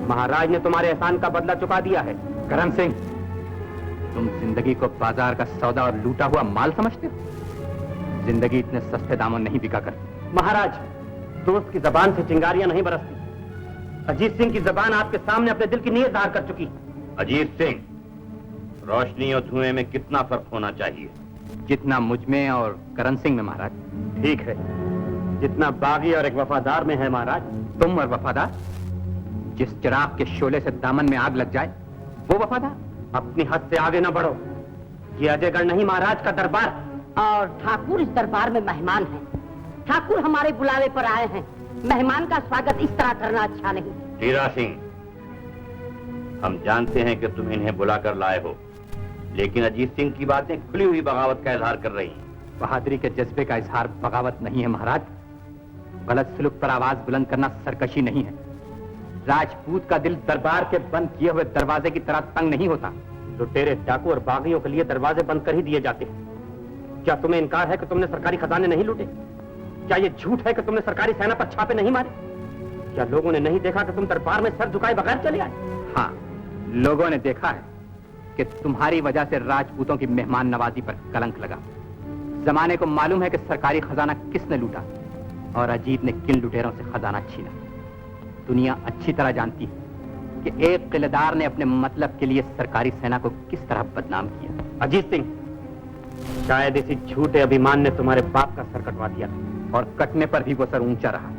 महाराज ने तुम्हारे एहसान का बदला चुका दिया है। करम सिंह, तुम जिंदगी को बाजार का सौदा और लूटा हुआ माल समझते हो? जिंदगी इतने सस्ते दामों नहीं बिका करती। महाराज, दोस्त की जबान से चिंगारियां नहीं बरसती। अजीत सिंह की जबान आपके सामने अपने दिल की नीयत जाहिर कर चुकी। अजीत सिंह, रोशनी और धुएं में कितना फर्क होना चाहिए? जितना मुझ में और करण सिंह में महाराज। ठीक है, जितना बागी और एक वफादार में है महाराज। तुम और वफादार? जिस चिराग के शोले से दामन में आग लग जाए वो वफादार? अपनी हद से आगे न बढ़ो। ये अजयगढ़ नहीं महाराज का दरबार। और ठाकुर इस दरबार में मेहमान हैं। ठाकुर हमारे बुलावे पर आए हैं। मेहमान का स्वागत इस तरह करना अच्छा नहीं। हीरा सिंह, हम जानते हैं कि तुम इन्हें बुलाकर लाए हो, लेकिन अजीत सिंह की बातें खुली हुई बगावत का इजहार कर रही हैं। बहादुरी के जज्बे का इजहार बगावत नहीं है महाराज। गलत सलूक पर आवाज बुलंद करना सरकशी नहीं है। राजपूत का दिल दरबार के बंद किए हुए दरवाजे की तरह तंग नहीं होता। लुटेरे, डाकू और बागियों के लिए दरवाजे बंद कर ही दिए जाते हैं। क्या तुम्हें इनकार है कि तुमने सरकारी खजाने नहीं लूटे? क्या ये झूठ है कि तुमने सरकारी सेना पर छापे नहीं मारे? क्या लोगों ने नहीं देखा कि तुम दरबार में सर झुकाए बगैर चले आए? हाँ, लोगों ने देखा है कि तुम्हारी वजह से राजपूतों की मेहमान नवाजी पर कलंक लगा। जमाने को मालूम है कि सरकारी खजाना किसने लूटा और अजीत ने किन लुटेरों से खजाना छीना। दुनिया अच्छी तरह जानती है कि एक किलेदार ने अपने मतलब के लिए सरकारी सेना को किस तरह बदनाम किया। अजीत सिंह, शायद इसी झूठे अभिमान ने तुम्हारे बाप का सर कटवा दिया था, और कटने पर भी वो सर ऊंचा रहा।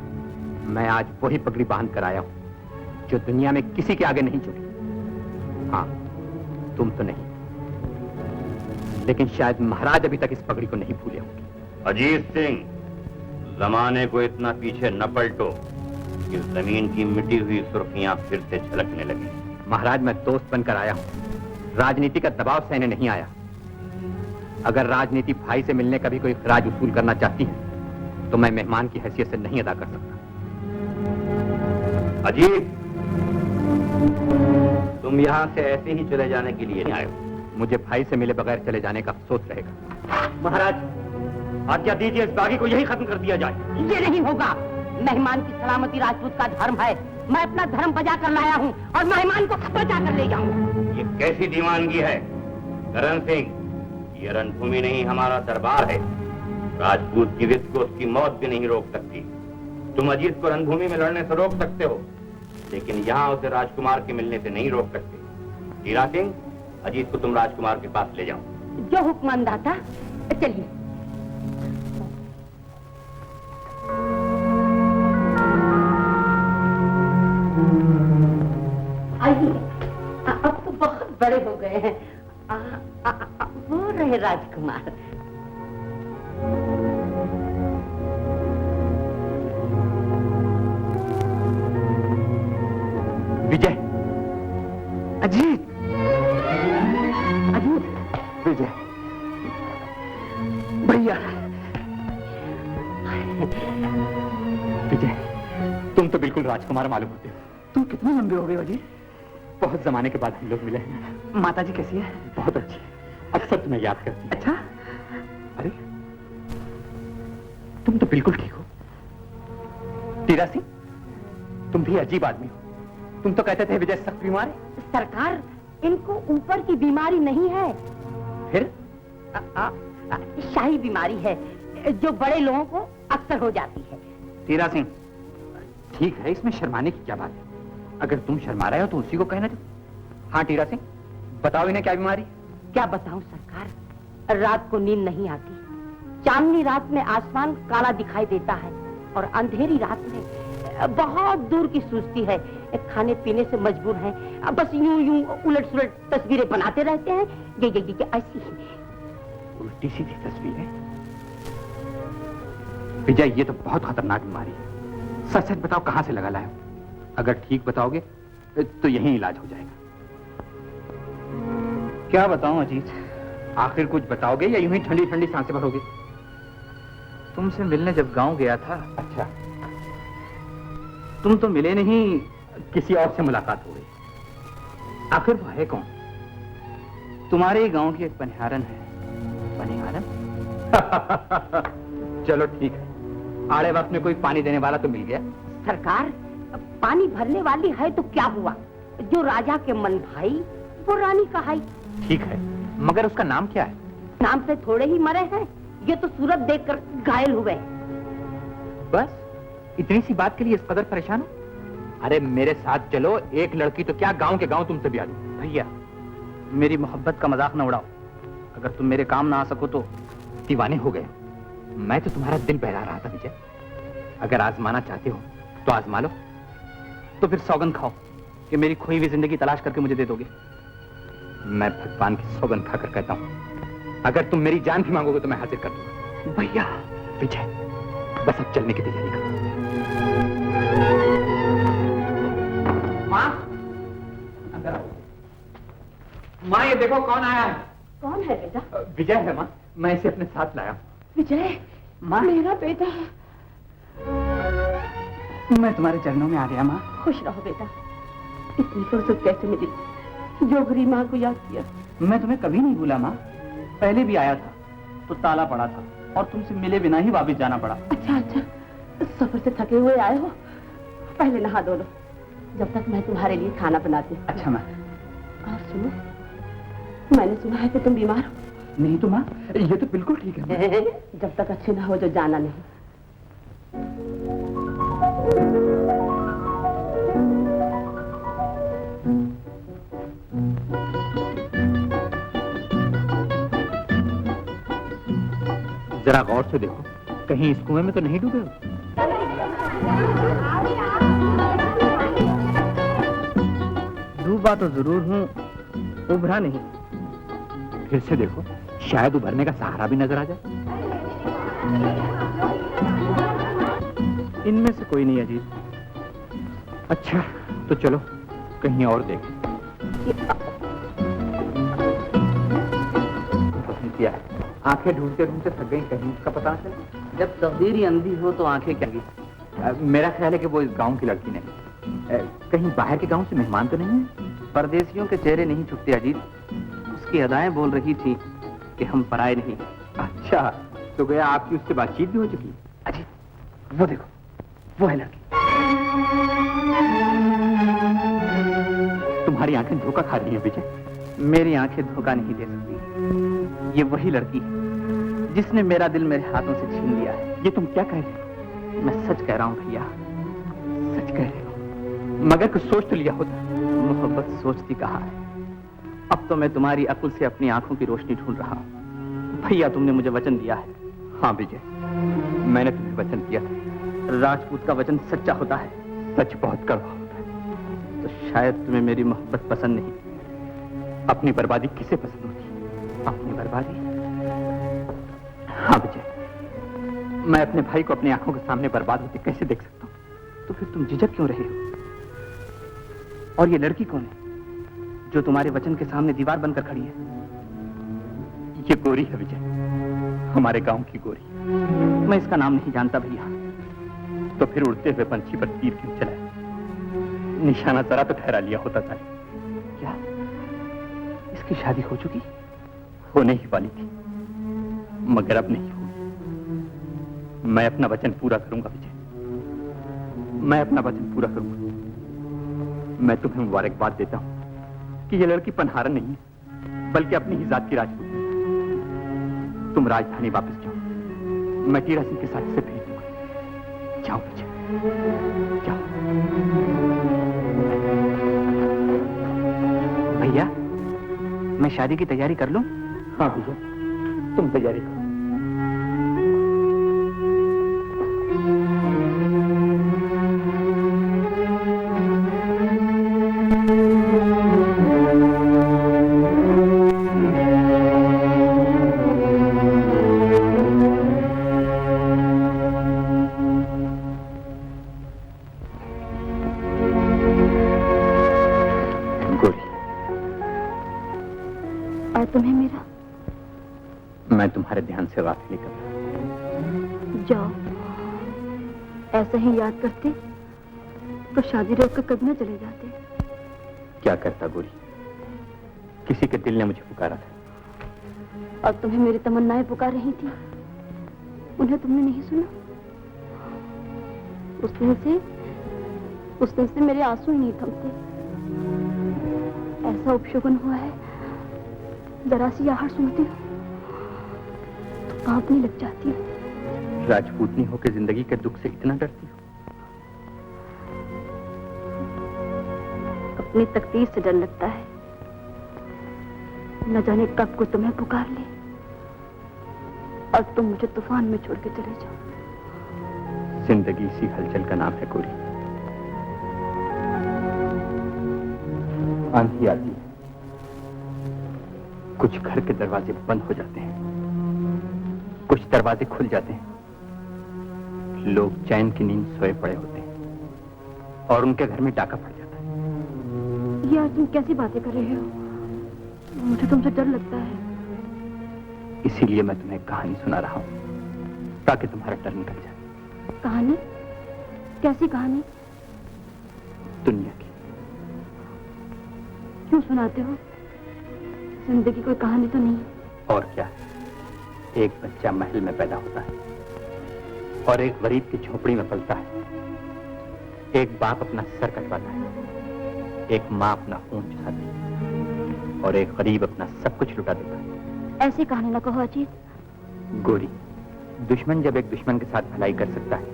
मैं आज वही पगड़ी बांध कर आया हूं जो दुनिया में किसी के आगे नहीं झुकी। हाँ, तुम तो नहीं, लेकिन शायद महाराज अभी तक इस पगड़ी को नहीं भूले होंगे। अजीत सिंह, जमाने को इतना पीछे न पलटो कि जमीन की मिटी हुई सुर्खियां फिर से झलकने लगी। महाराज, मैं दोस्त बनकर आया हूं, राजनीति का दबाव सहने नहीं आया। अगर राजनीति भाई से मिलने का भी कोई खराज वसूल करना चाहती है तो मैं मेहमान की हैसियत से नहीं अदा कर सकता। अजीत, तुम यहाँ से ऐसे ही चले जाने के लिए नहीं आए हो। मुझे भाई से मिले बगैर चले जाने का अफसोस रहेगा। महाराज, आज्ञा दीजिए इस बागी को यही खत्म कर दिया जाए। ये नहीं होगा। मेहमान की सलामती राजपूत का धर्म है। मैं अपना धर्म बजा कर लाया हूँ और मेहमान को बचा कर ले जाऊंगा। ये कैसी दीवानगी है करण सिंह? ये रणभूमि नहीं, हमारा दरबार है। राजपूत की रित को उसकी मौत भी नहीं रोक सकती। तुम अजीत को रणभूमि में लड़ने से रोक सकते हो, लेकिन यहाँ उसे राजकुमार के मिलने से नहीं रोक सकते। हीरा सिंह, अजीत को तुम राजकुमार के पास ले जाओ। जो हुक्म अंदाता। चलिए। आइए, अब तो बहुत बड़े हो गए हैं। वो रहे राजकुमार। विजय, अजीत, अजीत, विजय, भैया। विजय, तुम तो बिल्कुल राजकुमार मालूम होते हो। तुम कितने लंबे हो गए अजीत? बहुत जमाने के बाद हम लोग मिले हैं। माताजी कैसी है? बहुत अच्छी, अक्सर तुम्हें याद करती है। अच्छा, अरे तुम तो बिल्कुल ठीक हो। हीरा सिंह, तुम भी अजीब आदमी हो। तुम तो कहते थे विजय सख्त बीमार है। सरकार, इनको ऊपर की बीमारी नहीं है। फिर? शाही बीमारी है जो बड़े लोगों को अक्सर हो जाती है। हीरा सिंह, ठीक है, इसमें शर्माने की क्या बात है? अगर तुम शर्मा रहे हो तो उसी को कहना दो। हाँ हीरा सिंह, बताओ इन्हें क्या बीमारी? क्या बताऊं सरकार, रात को नींद नहीं आती। चांदनी रात में आसमान काला दिखाई देता है और अंधेरी रात में बहुत दूर की सूझती है। खाने पीने से मजबूर हैं, बस यूं यूं उलट सुलट तस्वीरें बनाते रहते हैं। ये ऐसी उल्टी सीधी तस्वीरें। विजय, ये तो बहुत खतरनाक बीमारी है। सच सच बताओ, कहां से लगा लाए हो? अगर ठीक बताओगे तो यहीं इलाज हो जाएगा। क्या बताऊं अजीत? आखिर कुछ बताओगे या यूं ही ठंडी ठंडी सांसें भरोगे? तुमसे मिलने जब गांव गया था। अच्छा, तुम तो मिले नहीं। किसी और से मुलाकात हो गई। आखिर वो है कौन? तुम्हारे ही गांव की एक पनिहारन है। पनिहारन? चलो ठीक है, आड़े वक्त में कोई पानी देने वाला तो मिल गया। सरकार, पानी भरने वाली है तो क्या हुआ? जो राजा के मन भाई वो रानी कहाई। ठीक है, मगर उसका नाम क्या है? नाम से थोड़े ही मरे हैं, ये तो सूरत देखकर घायल हुए। बस इतनी सी बात के लिए इस कदर परेशान हो? अरे मेरे साथ चलो, एक लड़की तो क्या गांव के गांव तुमसे ब्याह दूं। भैया, मेरी मोहब्बत का मजाक न उड़ाओ। अगर तुम मेरे काम ना आ सको तो। दीवाने हो गए। मैं तो तुम्हारा दिल बहला रहा था विजय। अगर आजमाना चाहते हो तो आजमा लो। तो फिर सौगंध खाओ कि मेरी खोई हुई जिंदगी तलाश करके मुझे दे दोगे। मैं भगवान की सौगंध खाकर कहता हूं, अगर तुम मेरी जान भी मांगोगे तो मैं हाजिर कर दूंगा। भैया, विजय, बस अब चलने की तैयारी करो। माँ, अंदर आओ। माँ, ये देखो कौन आया है। कौन है बेटा? विजय है माँ, मैं इसे अपने साथ लाया हूँ। विजय, माँ, मेरा बेटा। मैं तुम्हारे चरणों में आ गया माँ। खुश रहो बेटा। इतनी फुर्सत कैसे मिली जो बुरी माँ को याद किया? मैं तुम्हें कभी नहीं भूला माँ। पहले भी आया था तो ताला पड़ा था और तुमसे मिले बिना ही वापस जाना पड़ा। अच्छा अच्छा, सफर से थके हुए आए हो, पहले नहा धो लो जब तक मैं तुम्हारे लिए खाना बनाती हूँ। अच्छा माँ। और सुनो, मैंने सुना है कि तुम बीमार हो। नहीं तो माँ, ये तो बिल्कुल ठीक है। जब तक अच्छे ना हो जो जाना नहीं। जरा गौर से देखो, कहीं इस कुएं में तो नहीं डूबे हो? डूबा तो जरूर हूँ, उभरा नहीं। फिर से देखो, शायद उभरने का सहारा भी नजर आ जाए। इनमें से कोई नहीं अजीत। अच्छा, तो चलो कहीं और देखें। क्या आंखें ढूंढते ढूंढते थक गई, कहीं उसका पता न चला? जब तकदीर ही अंधी हो तो आंखें क्या गी? मेरा ख्याल है कि वो इस गांव की लड़की नहीं। कहीं बाहर के गांव से मेहमान तो नहीं है? परदेशियों के चेहरे नहीं छुपते अजीत। उसकी अदाएं बोल रही थी कि हम पराए नहीं। अच्छा, तो गया आपकी उससे बातचीत भी हो चुकी है? अजीत, वो देखो, वो है लड़की। तुम्हारी आंखें धोखा खा रही हैं विजय। मेरी आंखें धोखा नहीं दे सकती। ये वही लड़की है जिसने मेरा दिल मेरे हाथों से छीन लिया है। ये तुम क्या कह रहे हो? मैं सच कह रहा हूँ भैया, सच कह रहे हो? मगर कुछ सोच तो लिया होता। मोहब्बत सोचती कहाँ है। अब तो मैं तुम्हारी अक्ल से अपनी आंखों की रोशनी ढूंढ रहा हूँ। भैया, तुमने मुझे वचन दिया है। हाँ विजय, मैंने तुम्हें वचन दिया था। राजपूत का वचन सच्चा होता है। सच बहुत कड़वा होता है। तो शायद तुम्हें मेरी मोहब्बत पसंद नहीं। अपनी बर्बादी किसे पसंद होती? अपनी बर्बादी? हाँ विजय, मैं अपने भाई को अपनी आंखों के सामने बर्बाद होते कैसे देख सकता हूँ? तो फिर तुम झिझक क्यों रहे हो? और ये लड़की कौन है जो तुम्हारे वचन के सामने दीवार बनकर खड़ी है? ये गोरी है विजय, हमारे गांव की गोरी। मैं इसका नाम नहीं जानता भैया। तो फिर उड़ते हुए पंछी पर तीर क्यों चलाया? निशाना जरा तो ठहरा लिया होता था। क्या इसकी शादी हो चुकी? होने ही वाली थी, मगर अब नहीं हुई। मैं अपना वचन पूरा करूंगा विजय, मैं अपना वचन पूरा करूंगा। मैं तुम्हें मुबारकबाद देता हूं कि यह लड़की पनहारन नहीं है, बल्कि अपनी ही जात की राजपूत है। तुम राजधानी वापस जाओ, मैं टीरा सिंह के साथ इसे भेज दूंगा। जाओ विजय, जाओ। भैया, मैं शादी की तैयारी कर लूं? हाँ भैया, तुम तैयारी करो। मेरा? मैं तुम्हारे ध्यान से गाफिल कर रहा। जाओ, ऐसा ही याद करते तो शादी रोक कर कभी न चले जाते। क्या करता गोरी, किसी के दिल ने मुझे पुकारा था। और तुम्हें मेरी तमन्नाएं पुकार रही थी, उन्हें तुमने नहीं सुना? उस दिन से मेरे आंसू ही नहीं थमते। ऐसा उपशगुन हुआ है, जरा सी आहट सुनती हूँ तो कांपने लग जाती हूँ। राजपूतनी होकर जिंदगी के दुख से इतना डरती हो? अपनी तकदीर से डर लगता है, न जाने कब को तुम्हें पुकार ले और तुम मुझे तूफान में छोड़ के चले जाओ। जिंदगी इसी हलचल का नाम है गोरी। आंधी आती है, कुछ घर के दरवाजे बंद हो जाते हैं, कुछ दरवाजे खुल जाते हैं। लोग चैन की नींद सोए पड़े होते हैं और उनके घर में डाका पड़ जाता है। ये आज तुम कैसी बातें कर रहे हो? मुझे तुमसे डर लगता है। इसीलिए मैं तुम्हें कहानी सुना रहा हूं ताकि तुम्हारा डर निकल जाए। कहानी? कैसी कहानी? दुनिया की। क्यों सुनाते हो? जिंदगी कोई कहानी तो नहीं। और क्या, एक बच्चा महल में पैदा होता है और एक गरीब की झोपड़ी में पलता है। एक बाप अपना सर कटवाता है, एक माँ अपना खून चुसाती है और एक गरीब अपना सब कुछ लुटा देता है। ऐसी कहानी न कहो अजीत। गोरी, दुश्मन जब एक दुश्मन के साथ भलाई कर सकता है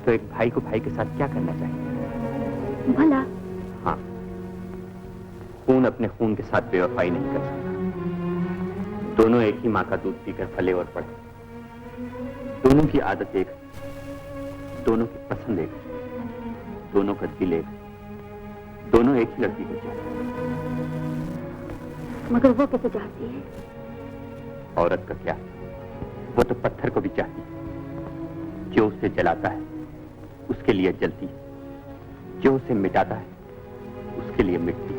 तो एक भाई को भाई के साथ क्या करना चाहिए? भला? हाँ, खून अपने खून के साथ बेवफाई नहीं कर सकता। दोनों एक ही माँ का दूध पीकर फले और पड़े, दोनों की आदत एक, दोनों की पसंद एक, दोनों का दिल एक, दोनों एक ही लड़की को चाहते। मगर वो कैसे चाहती है? औरत का क्या, वो तो पत्थर को भी चाहती है। जो उसे जलाता है उसके लिए जलती, जो उसे मिटाता है उसके लिए मिटती।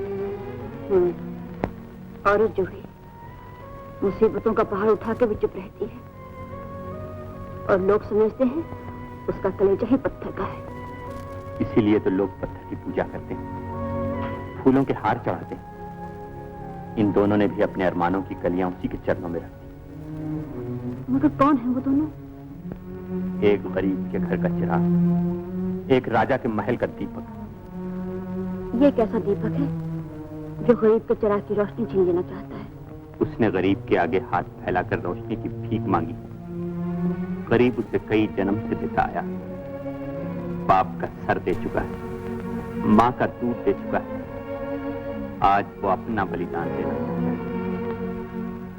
औरत जो है मुसीबतों का पहाड़ उठा के भी चुप रहती है और लोग समझते हैं उसका कलेजा ही पत्थर का है। इसीलिए तो लोग पत्थर की पूजा करते हैं, फूलों के हार चढ़ाते हैं। इन दोनों ने भी अपने अरमानों की कलियां उसी के चरणों में रख दी। मगर कौन है वो दोनों? एक गरीब के घर का चिराग, एक राजा के महल का दीपक। ये कैसा दीपक है जो गरीब के चिराग की रोशनी छीन लेना चाहता है? उसने गरीब के आगे हाथ फैलाकर रोशनी की भीख मांगी। गरीब उसे कई जन्म से देता आया, बाप का सर दे चुका है, माँ का दूध दे चुका है। आज वो अपना बलिदान देना चाहता है,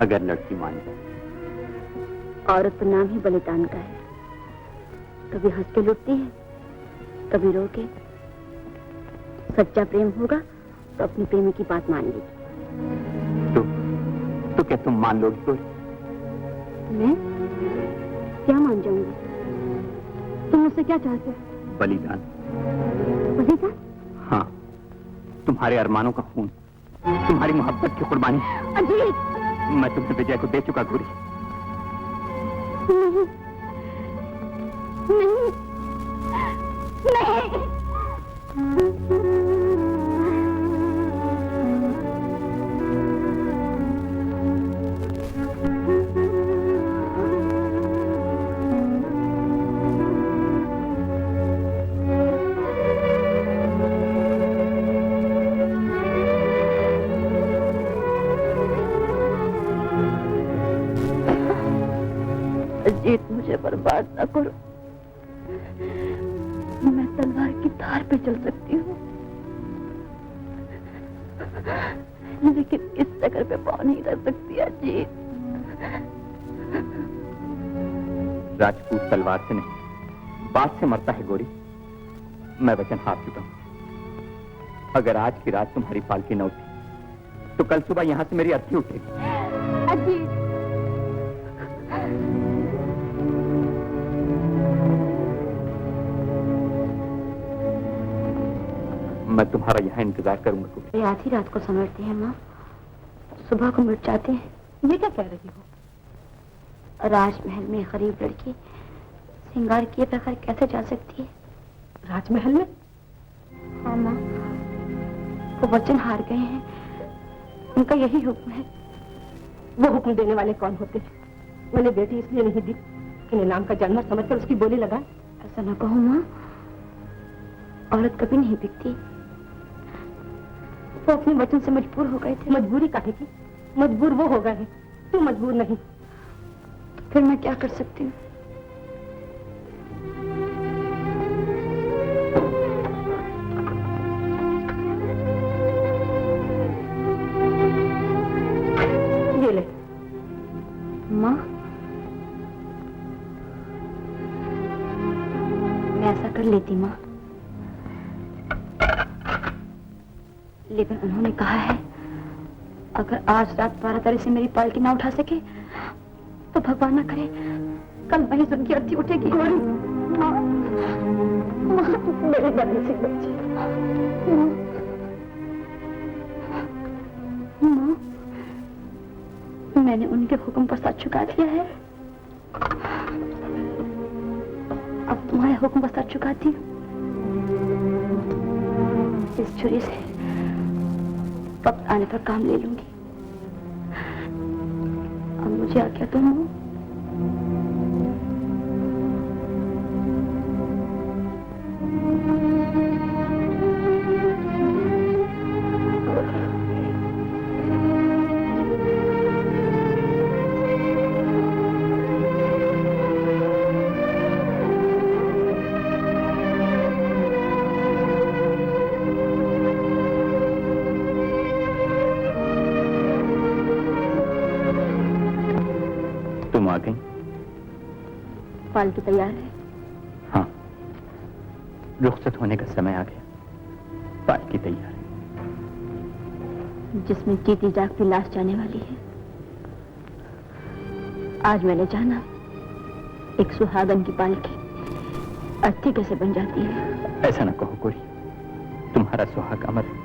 अगर लड़की मान जाए। औरत का नाम ही बलिदान का है। कभी हंस के लुटती है, कभी रो के। सच्चा प्रेम होगा तो अपने प्रेमी की बात मान लेगी। तो क्या तुम मान लोगी गोरी? मैं क्या मान जाऊंगी? तुम मुझसे क्या चाहते हो? बलिदान। बलिदान? हाँ, तुम्हारे अरमानों का खून, तुम्हारी मोहब्बत की कुर्बानी। अजीत! मैं तुम्हें विजय को दे चुका गोरी। नहीं, नहीं, नहीं। अजीत, मुझे बर्बाद न करो। मैं तलवार की धार पे चल सकती हूँ, लेकिन इस जगह पे पाँव नहीं रख सकती अजीत। राजपूत तलवार से नहीं, बात से मरता है गोरी। मैं वचन हाथ चुका हूं। अगर आज की रात तुम्हारी पालकी न उठी तो कल सुबह यहां से मेरी अर्थी उठेगी। अजीत! मैं तुम्हारा यहाँ इंतजार करूंगा। ये आधी रात को समझती है माँ, सुबह को मिट जाते हैं। ये क्या कह रही हो? राजमहल में गरीब लड़की श्रृंगार किए बगैर कैसे जा सकती है? राजमहल में? हाँ माँ, वो वचन हार गए हैं, उनका यही हुक्म है। वो हुक्म देने वाले कौन होते हैं? मैंने बेटी इसलिए नहीं दी कि नीलाम का जानवर समझकर उसकी बोली लगाए। ऐसा न कहो माँ, औरत कभी नहीं बिकती। वो अपने वचन से मजबूर हो गए थे। मजबूरी काहे की? मजबूर वो हो गए हैं, तू मजबूर नहीं। तो फिर मैं क्या कर सकती हूँ? ये ले। माँ, मैं ऐसा कर लेती माँ, लेकिन उन्होंने कहा है अगर आज रात 12 तारीख से मेरी पालकी ना उठा सके तो भगवान ना करे कल वहीं से उनकी अर्थी उठेगी। माँ, मेरे बदले से बच्चे। माँ, मैंने उनके हुक्म पर साथ चुका दिया है, अब तुम्हारे हुक्म पर साथ चुकाती हूँ। इस छुरी से वक्त आने पर काम ले लूंगी। अब मुझे आज्ञा दो माँ। तुम आ गई? पालकी तैयार है? हाँ, रुखसत होने का समय आ गया। पालकी तैयार है। जिसमें जीती जागती लाश जाने वाली है। आज मैंने जाना एक सुहागन की पालकी अर्थी कैसे बन जाती है। ऐसा ना कहो गोरी, तुम्हारा सुहाग अमर है।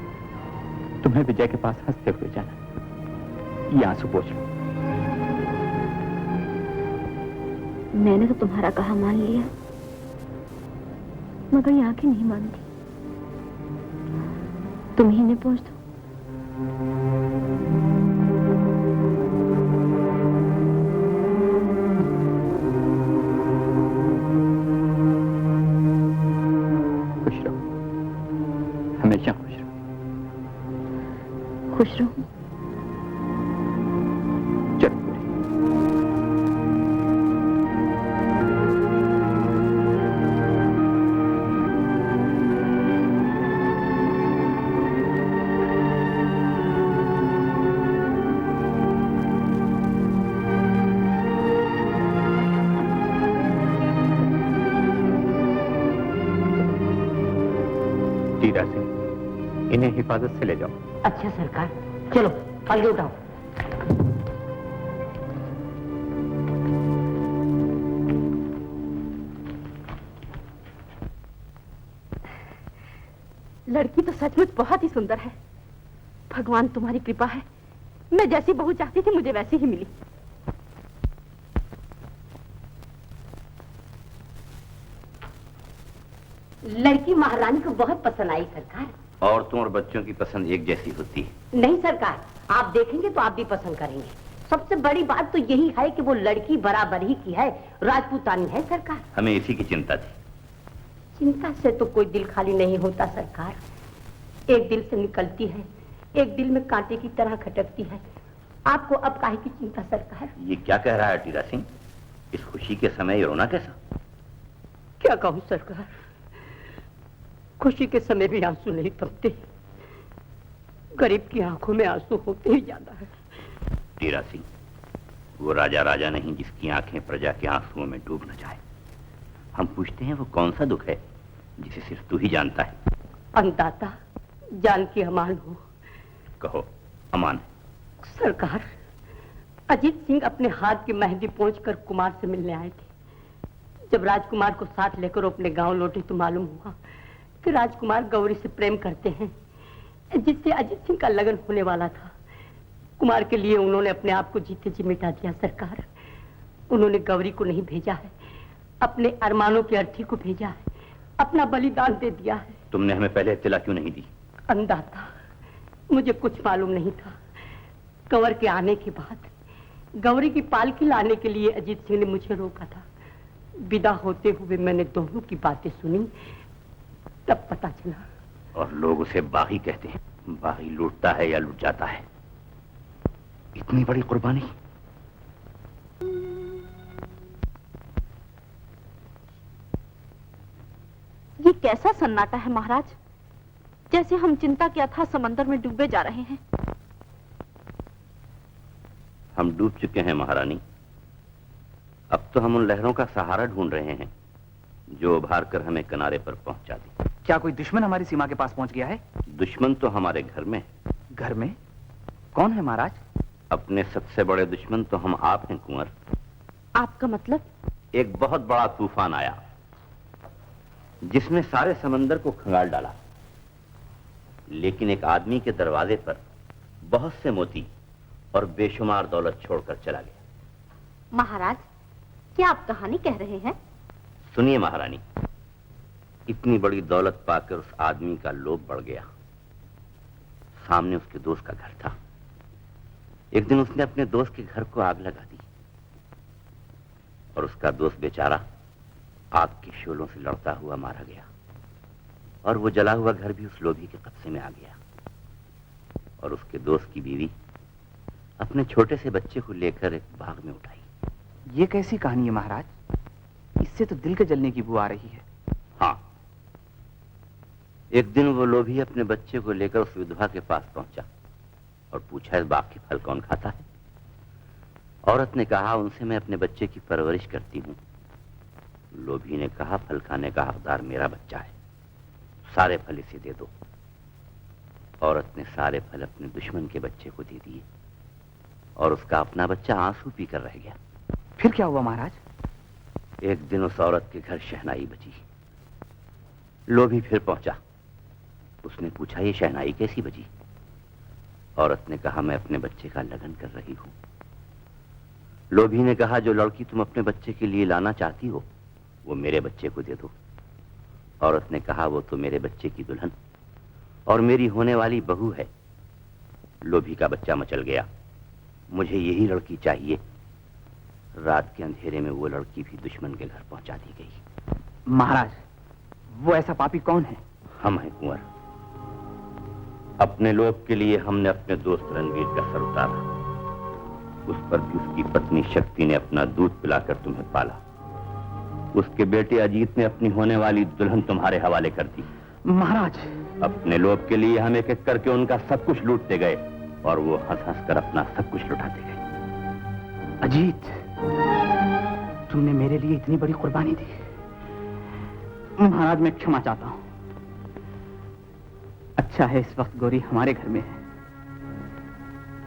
तुम्हें विजय के पास हंसते हुए जाना। ये आंसू पोंछ लो। मैंने तो तुम्हारा कहा मान लिया, मगर ये आंखें नहीं मानती। तुम ही ने पहुंच दो। खुश रहो, हमेशा खुश रहो। खुश रहो। चलो टीरा सिंह, इन्हें हिफाजत से ले जाओ। अच्छा सरकार, चलो आगे उठाओ। लड़की तो सचमुच बहुत ही सुंदर है। भगवान तुम्हारी कृपा है, मैं जैसी बहू चाहती थी मुझे वैसी ही मिली। लड़की महारानी को बहुत पसंद आई सरकार। और तुम और बच्चों की पसंद एक जैसी होती है। नहीं सरकार, आप देखेंगे तो आप भी पसंद करेंगे। सबसे बड़ी बात तो यही है कि वो लड़की बराबर ही की है, राजपूतानी है सरकार। हमें इसी की चिंता थी। चिंता से तो कोई दिल खाली नहीं होता सरकार। एक दिल से निकलती है, एक दिल में कांटे की तरह खटकती है। आपको अब काहे की चिंता सरकार? ये क्या कह रहा है टीरा सिंह? इस खुशी के समय ये रोना कैसा? क्या कहूं सरकार, खुशी के समय भी आंसू नहीं थमते। गरीब की आंखों में आंसू होते ही ज्यादा है। टीरा सिंह, वो राजा राजा नहीं जिसकी आंखें प्रजा के आंसुओं में डूब न जाए। हम पूछते हैं वो कौन सा दुख है जिसे सिर्फ तू ही जानता है। अन्नदाता जान की अमान हो। कहो अमान। सरकार, अजीत सिंह अपने हाथ की मेहंदी पोंछकर कुमार से मिलने आए थे। जब राजकुमार को साथ लेकर अपने गांव लौटे तो मालूम हुआ कि राजकुमार गौरी से प्रेम करते हैं, जिससे अजीत सिंह का लगन होने वाला था। कुमार के लिए उन्होंने अपने आप को जीते जी मिटा दिया सरकार। उन्होंने गौरी को नहीं भेजा है, अपने अरमानों की अर्थी को भेजा है, अपना बलिदान दे दिया है। तुमने हमें पहले इत्तला क्यों नहीं दी? अंधा था, मुझे कुछ मालूम नहीं था। कंवर के आने के बाद गौरी की पालकी लाने के लिए अजीत सिंह ने मुझे रोका था। विदा होते हुए मैंने दोनों की बातें सुनी, तब पता चला। और लोग उसे बागी कहते हैं। बागी लूटता है या लूट जाता है? इतनी बड़ी कुर्बानी? ये कैसा सन्नाटा है महाराज, जैसे हम चिंता के अथाह समंदर में डूबे जा रहे हैं। हम डूब चुके हैं महारानी। अब तो हम उन लहरों का सहारा ढूंढ रहे हैं जो उभार कर हमें किनारे पर पहुंचा दी। क्या कोई दुश्मन हमारी सीमा के पास पहुंच गया है? दुश्मन तो हमारे घर में है। घर में? कौन है महाराज? अपने सबसे बड़े दुश्मन तो हम आप हैं कुंवर। आपका मतलब? एक बहुत बड़ा तूफान आया जिसने सारे समंदर को खंगाल डाला, लेकिन एक आदमी के दरवाजे पर बहुत से मोती और बेशुमार दौलत छोड़कर चला गया। महाराज, क्या आप कहानी कह रहे हैं? सुनिए महारानी, इतनी बड़ी दौलत पाकर उस आदमी का लोभ बढ़ गया। सामने उसके दोस्त का घर था। एक दिन उसने अपने दोस्त के घर को आग लगा दी और उसका दोस्त बेचारा आग के शोलों से लड़ता हुआ मारा गया। और वो जला हुआ घर भी उस लोभी के कब्जे में आ गया। और उसके दोस्त की बीवी अपने छोटे से बच्चे को लेकर एक बाग में उठाई। ये कैसी कहानी है महाराज? इससे तो दिल के जलने की बू आ रही है। हाँ, एक दिन वो लोभी अपने बच्चे को लेकर उस विधवा के पास पहुंचा और पूछा, इस बाग के फल कौन खाता है? औरत ने कहा, उनसे मैं अपने बच्चे की परवरिश करती हूं। लोभी ने कहा, फल खाने का हकदार मेरा बच्चा है, सारे फल इसे दे दो। औरत ने सारे फल अपने दुश्मन के बच्चे को दे दिए और उसका अपना बच्चा आंसू पीकर रह गया। फिर क्या हुआ महाराज? एक दिन उस औरत के घर शहनाई बजी। लोभी फिर पहुंचा। उसने पूछा, ये शहनाई कैसी बजी? औरत ने कहा, मैं अपने बच्चे का लगन कर रही हूं। लोभी ने कहा, जो लड़की तुम अपने बच्चे के लिए लाना चाहती हो वो मेरे बच्चे को दे दो। औरत ने कहा, वो तो मेरे बच्चे की दुल्हन और मेरी होने वाली बहू है। लोभी का बच्चा मचल गया, मुझे यही लड़की चाहिए। रात के अंधेरे में वो लड़की भी दुश्मन के घर पहुंचा दी गई। महाराज, वो ऐसा पापी कौन है? हम हैं कुंवर। अपने लोभ के लिए हमने अपने दोस्त रणवीर का सर उतारा। उस पर भी उसकी पत्नी शक्ति ने अपना दूध पिलाकर तुम्हें पाला। उसके बेटे अजीत ने अपनी होने वाली दुल्हन तुम्हारे हवाले कर दी। महाराज, अपने लोभ के लिए हम एक एक करके उनका सब कुछ लूटते गए और वो हंस हंस कर अपना सब कुछ लुटाते गए। अजीत, तुमने मेरे लिए इतनी बड़ी कुर्बानी दी। महाराज, मैं क्षमा चाहता हूं। अच्छा है इस वक्त गौरी हमारे घर में है।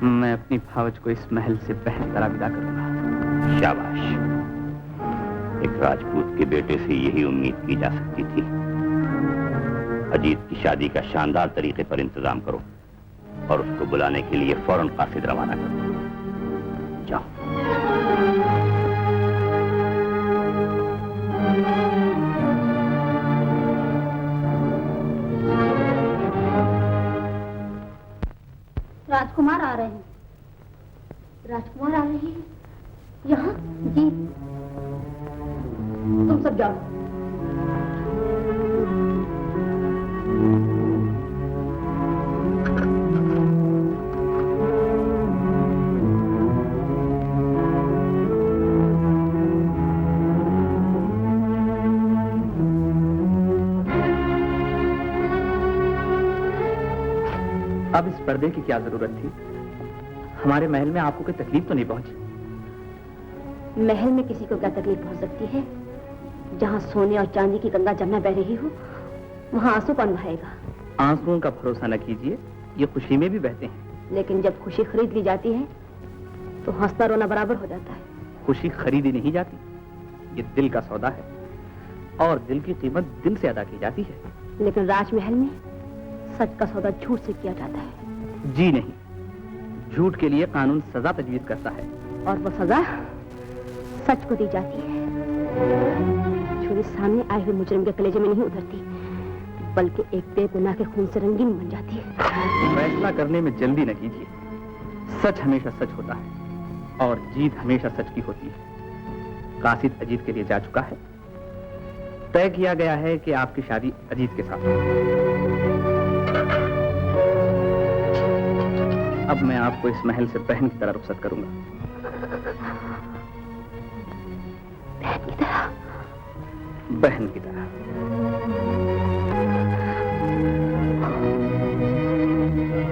मैं अपनी भावज को इस महल से पहले तरह विदा करूंगा। शाबाश, एक राजपूत के बेटे से यही उम्मीद की जा सकती थी। अजीत की शादी का शानदार तरीके पर इंतजाम करो और उसको बुलाने के लिए फौरन कासिद रवाना करो। जाओ। राजकुमार आ रहे हैं। राजकुमार आ रहे हैं यहाँ? जी। तुम सब जाओ। अब इस पर्दे की क्या जरूरत थी? हमारे महल में आपको कोई तकलीफ तो नहीं पहुंची? महल में किसी को क्या तकलीफ पहुंच सकती है? जहां सोने और चांदी की गंगा जमुना बह रही हो, वहां आंसू कौन बहाएगा? आंसुओं का भरोसा न कीजिए, ये खुशी में भी बहते हैं। लेकिन जब खुशी खरीद ली जाती है तो हंसता रोना बराबर हो जाता है। खुशी खरीदी नहीं जाती, ये दिल का सौदा है और दिल की कीमत दिल से अदा की जाती है। लेकिन राजमहल में सच का सौदा झूठ से किया जाता है। जी नहीं, झूठ के लिए कानून सजा तजवीज करता है। और वो सजा सच को दी जाती है, जो इस सामने आए हुए मुजरिम के कलेजे में नहीं उतरती, बल्कि एक बेगुनाह के खून से रंगीन बन जाती है। फैसला करने में जल्दी न कीजिए। सच हमेशा सच होता है और जीत हमेशा सच की होती है। कासिद अजीत के लिए जा चुका है। तय किया गया है कि आपकी शादी अजीत के साथ होगी। अब मैं आपको इस महल से बहन की तरह रुखसत करूंगा। बहन की तरह? बहन की तरह।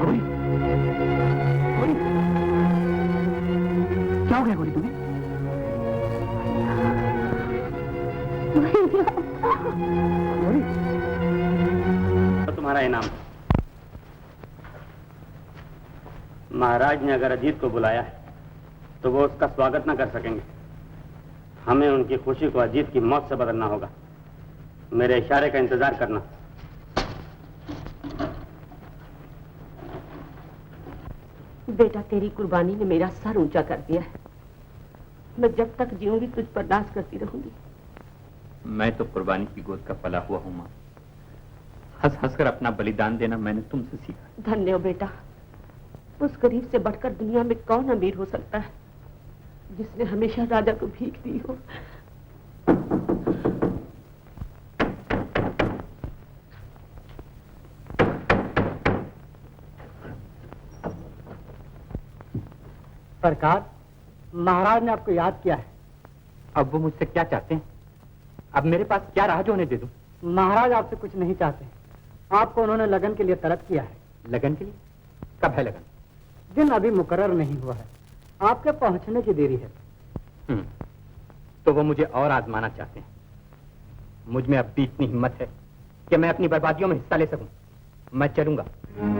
गौरी, गौरी, क्या हो गया गौरी तुम्हें? गौरी, तो तुम्हारा इनाम। महाराज ने अगर अजीत को बुलाया है तो वो उसका स्वागत न कर सकेंगे। हमें उनकी खुशी को अजीत की मौत से बदलना होगा। मेरे इशारे का इंतजार करना। बेटा, तेरी कुर्बानी ने मेरा सर ऊंचा कर दिया है। मैं जब तक जीऊंगी तुझ पर नाज करती रहूंगी। मैं तो कुर्बानी की गोद का पला हुआ हूं मां। हंस हंसकर अपना बलिदान देना मैंने तुमसे सीखा। धन्य हो बेटा। उस गरीब से बढ़कर दुनिया में कौन अमीर हो सकता है जिसने हमेशा राजा को भीख दी हो। सरकार, महाराज ने आपको याद किया है। अब वो मुझसे क्या चाहते हैं? अब मेरे पास क्या राह जो उन्हें दे दूं? महाराज आपसे कुछ नहीं चाहते। आपको उन्होंने लगन के लिए तलब किया है। लगन के लिए? कब है लगन? दिन अभी मुकर्रर नहीं हुआ है। आपके पहुंचने की देरी है। तो वो मुझे और आजमाना चाहते हैं। मुझ में अब भी इतनी हिम्मत है कि मैं अपनी बर्बादियों में हिस्सा ले सकूं। मैं चलूंगा,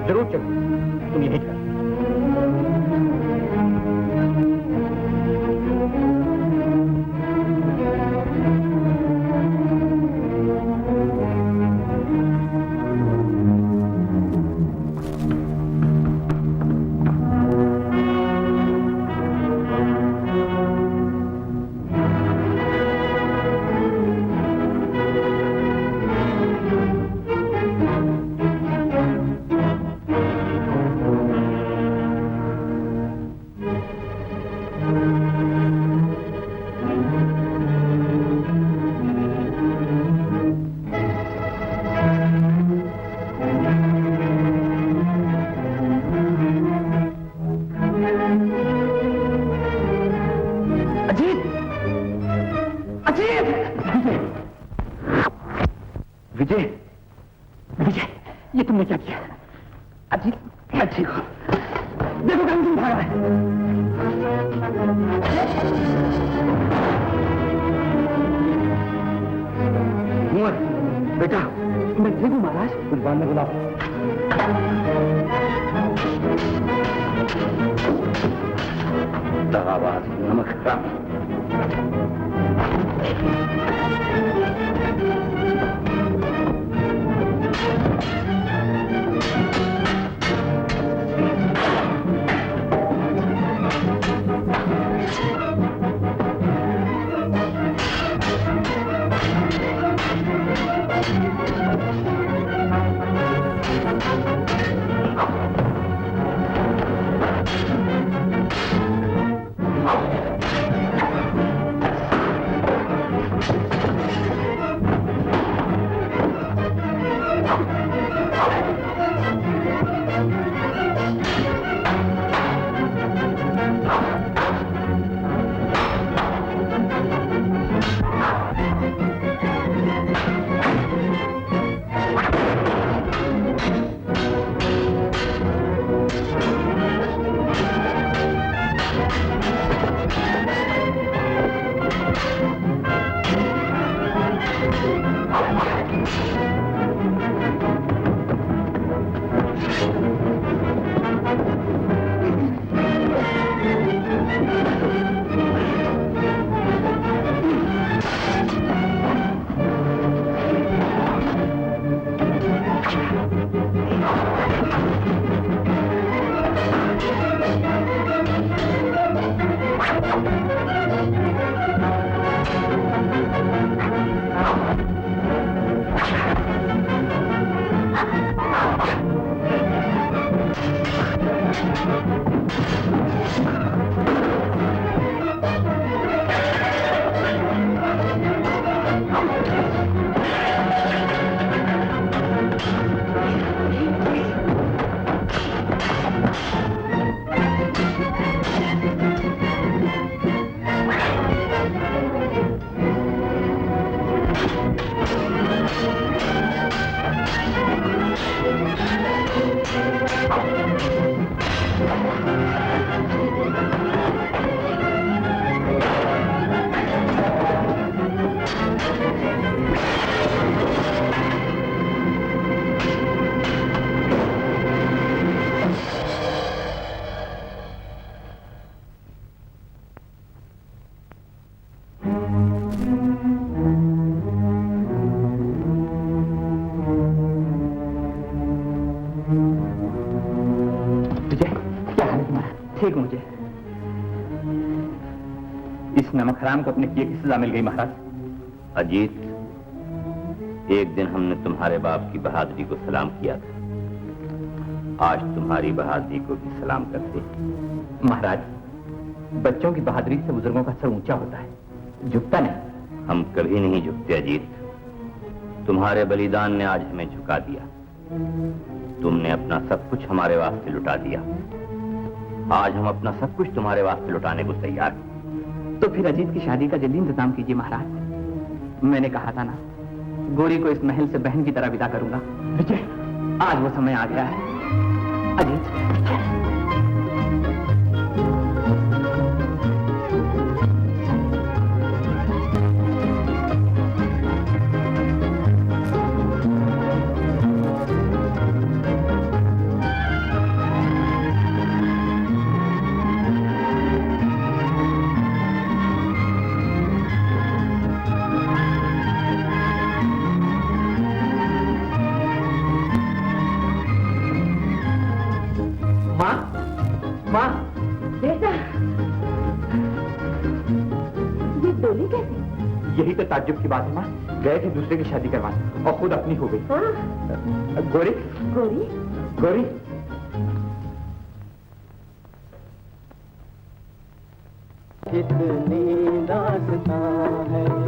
जरूर चलूंगा। तुम यहीं ठहरो। विजय, विजय, ये तुमने क्या किया? अजीत, मैं ठीक हूं। देखो कहीं तुम भागा है। कुंवर, बेटा, मैं ठीक हूं महाराज। कुर्बान ने बुलाओ। दगाबाज, नमक हराम। इस नमक हराम को अपने किए की सजा मिल गई महाराज। अजीत, एक दिन हमने तुम्हारे बाप की बहादुरी को सलाम किया था, आज तुम्हारी बहादुरी को भी सलाम करते हैं। महाराज, बच्चों की बहादुरी से बुजुर्गों का सर ऊंचा होता है, झुकता नहीं। हम कभी नहीं झुकते अजीत। तुम्हारे बलिदान ने आज हमें झुका दिया। तुमने अपना सब कुछ हमारे वास्ते लुटा दिया, आज हम अपना सब कुछ तुम्हारे वास्ते लुटाने को तैयार हैं। तो फिर अजीत की शादी का जल्दी इंतजाम कीजिए महाराज। मैंने कहा था ना, गोरी को इस महल से बहन की तरह विदा करूंगा। विजय, आज वो समय आ गया है। अजीत, यही तो ताज्जुब की बात है माँ। गए थे दूसरे की शादी करवाने और खुद अपनी हो गई। गोरी, गोरी, गोरी, कितनी दास्तां है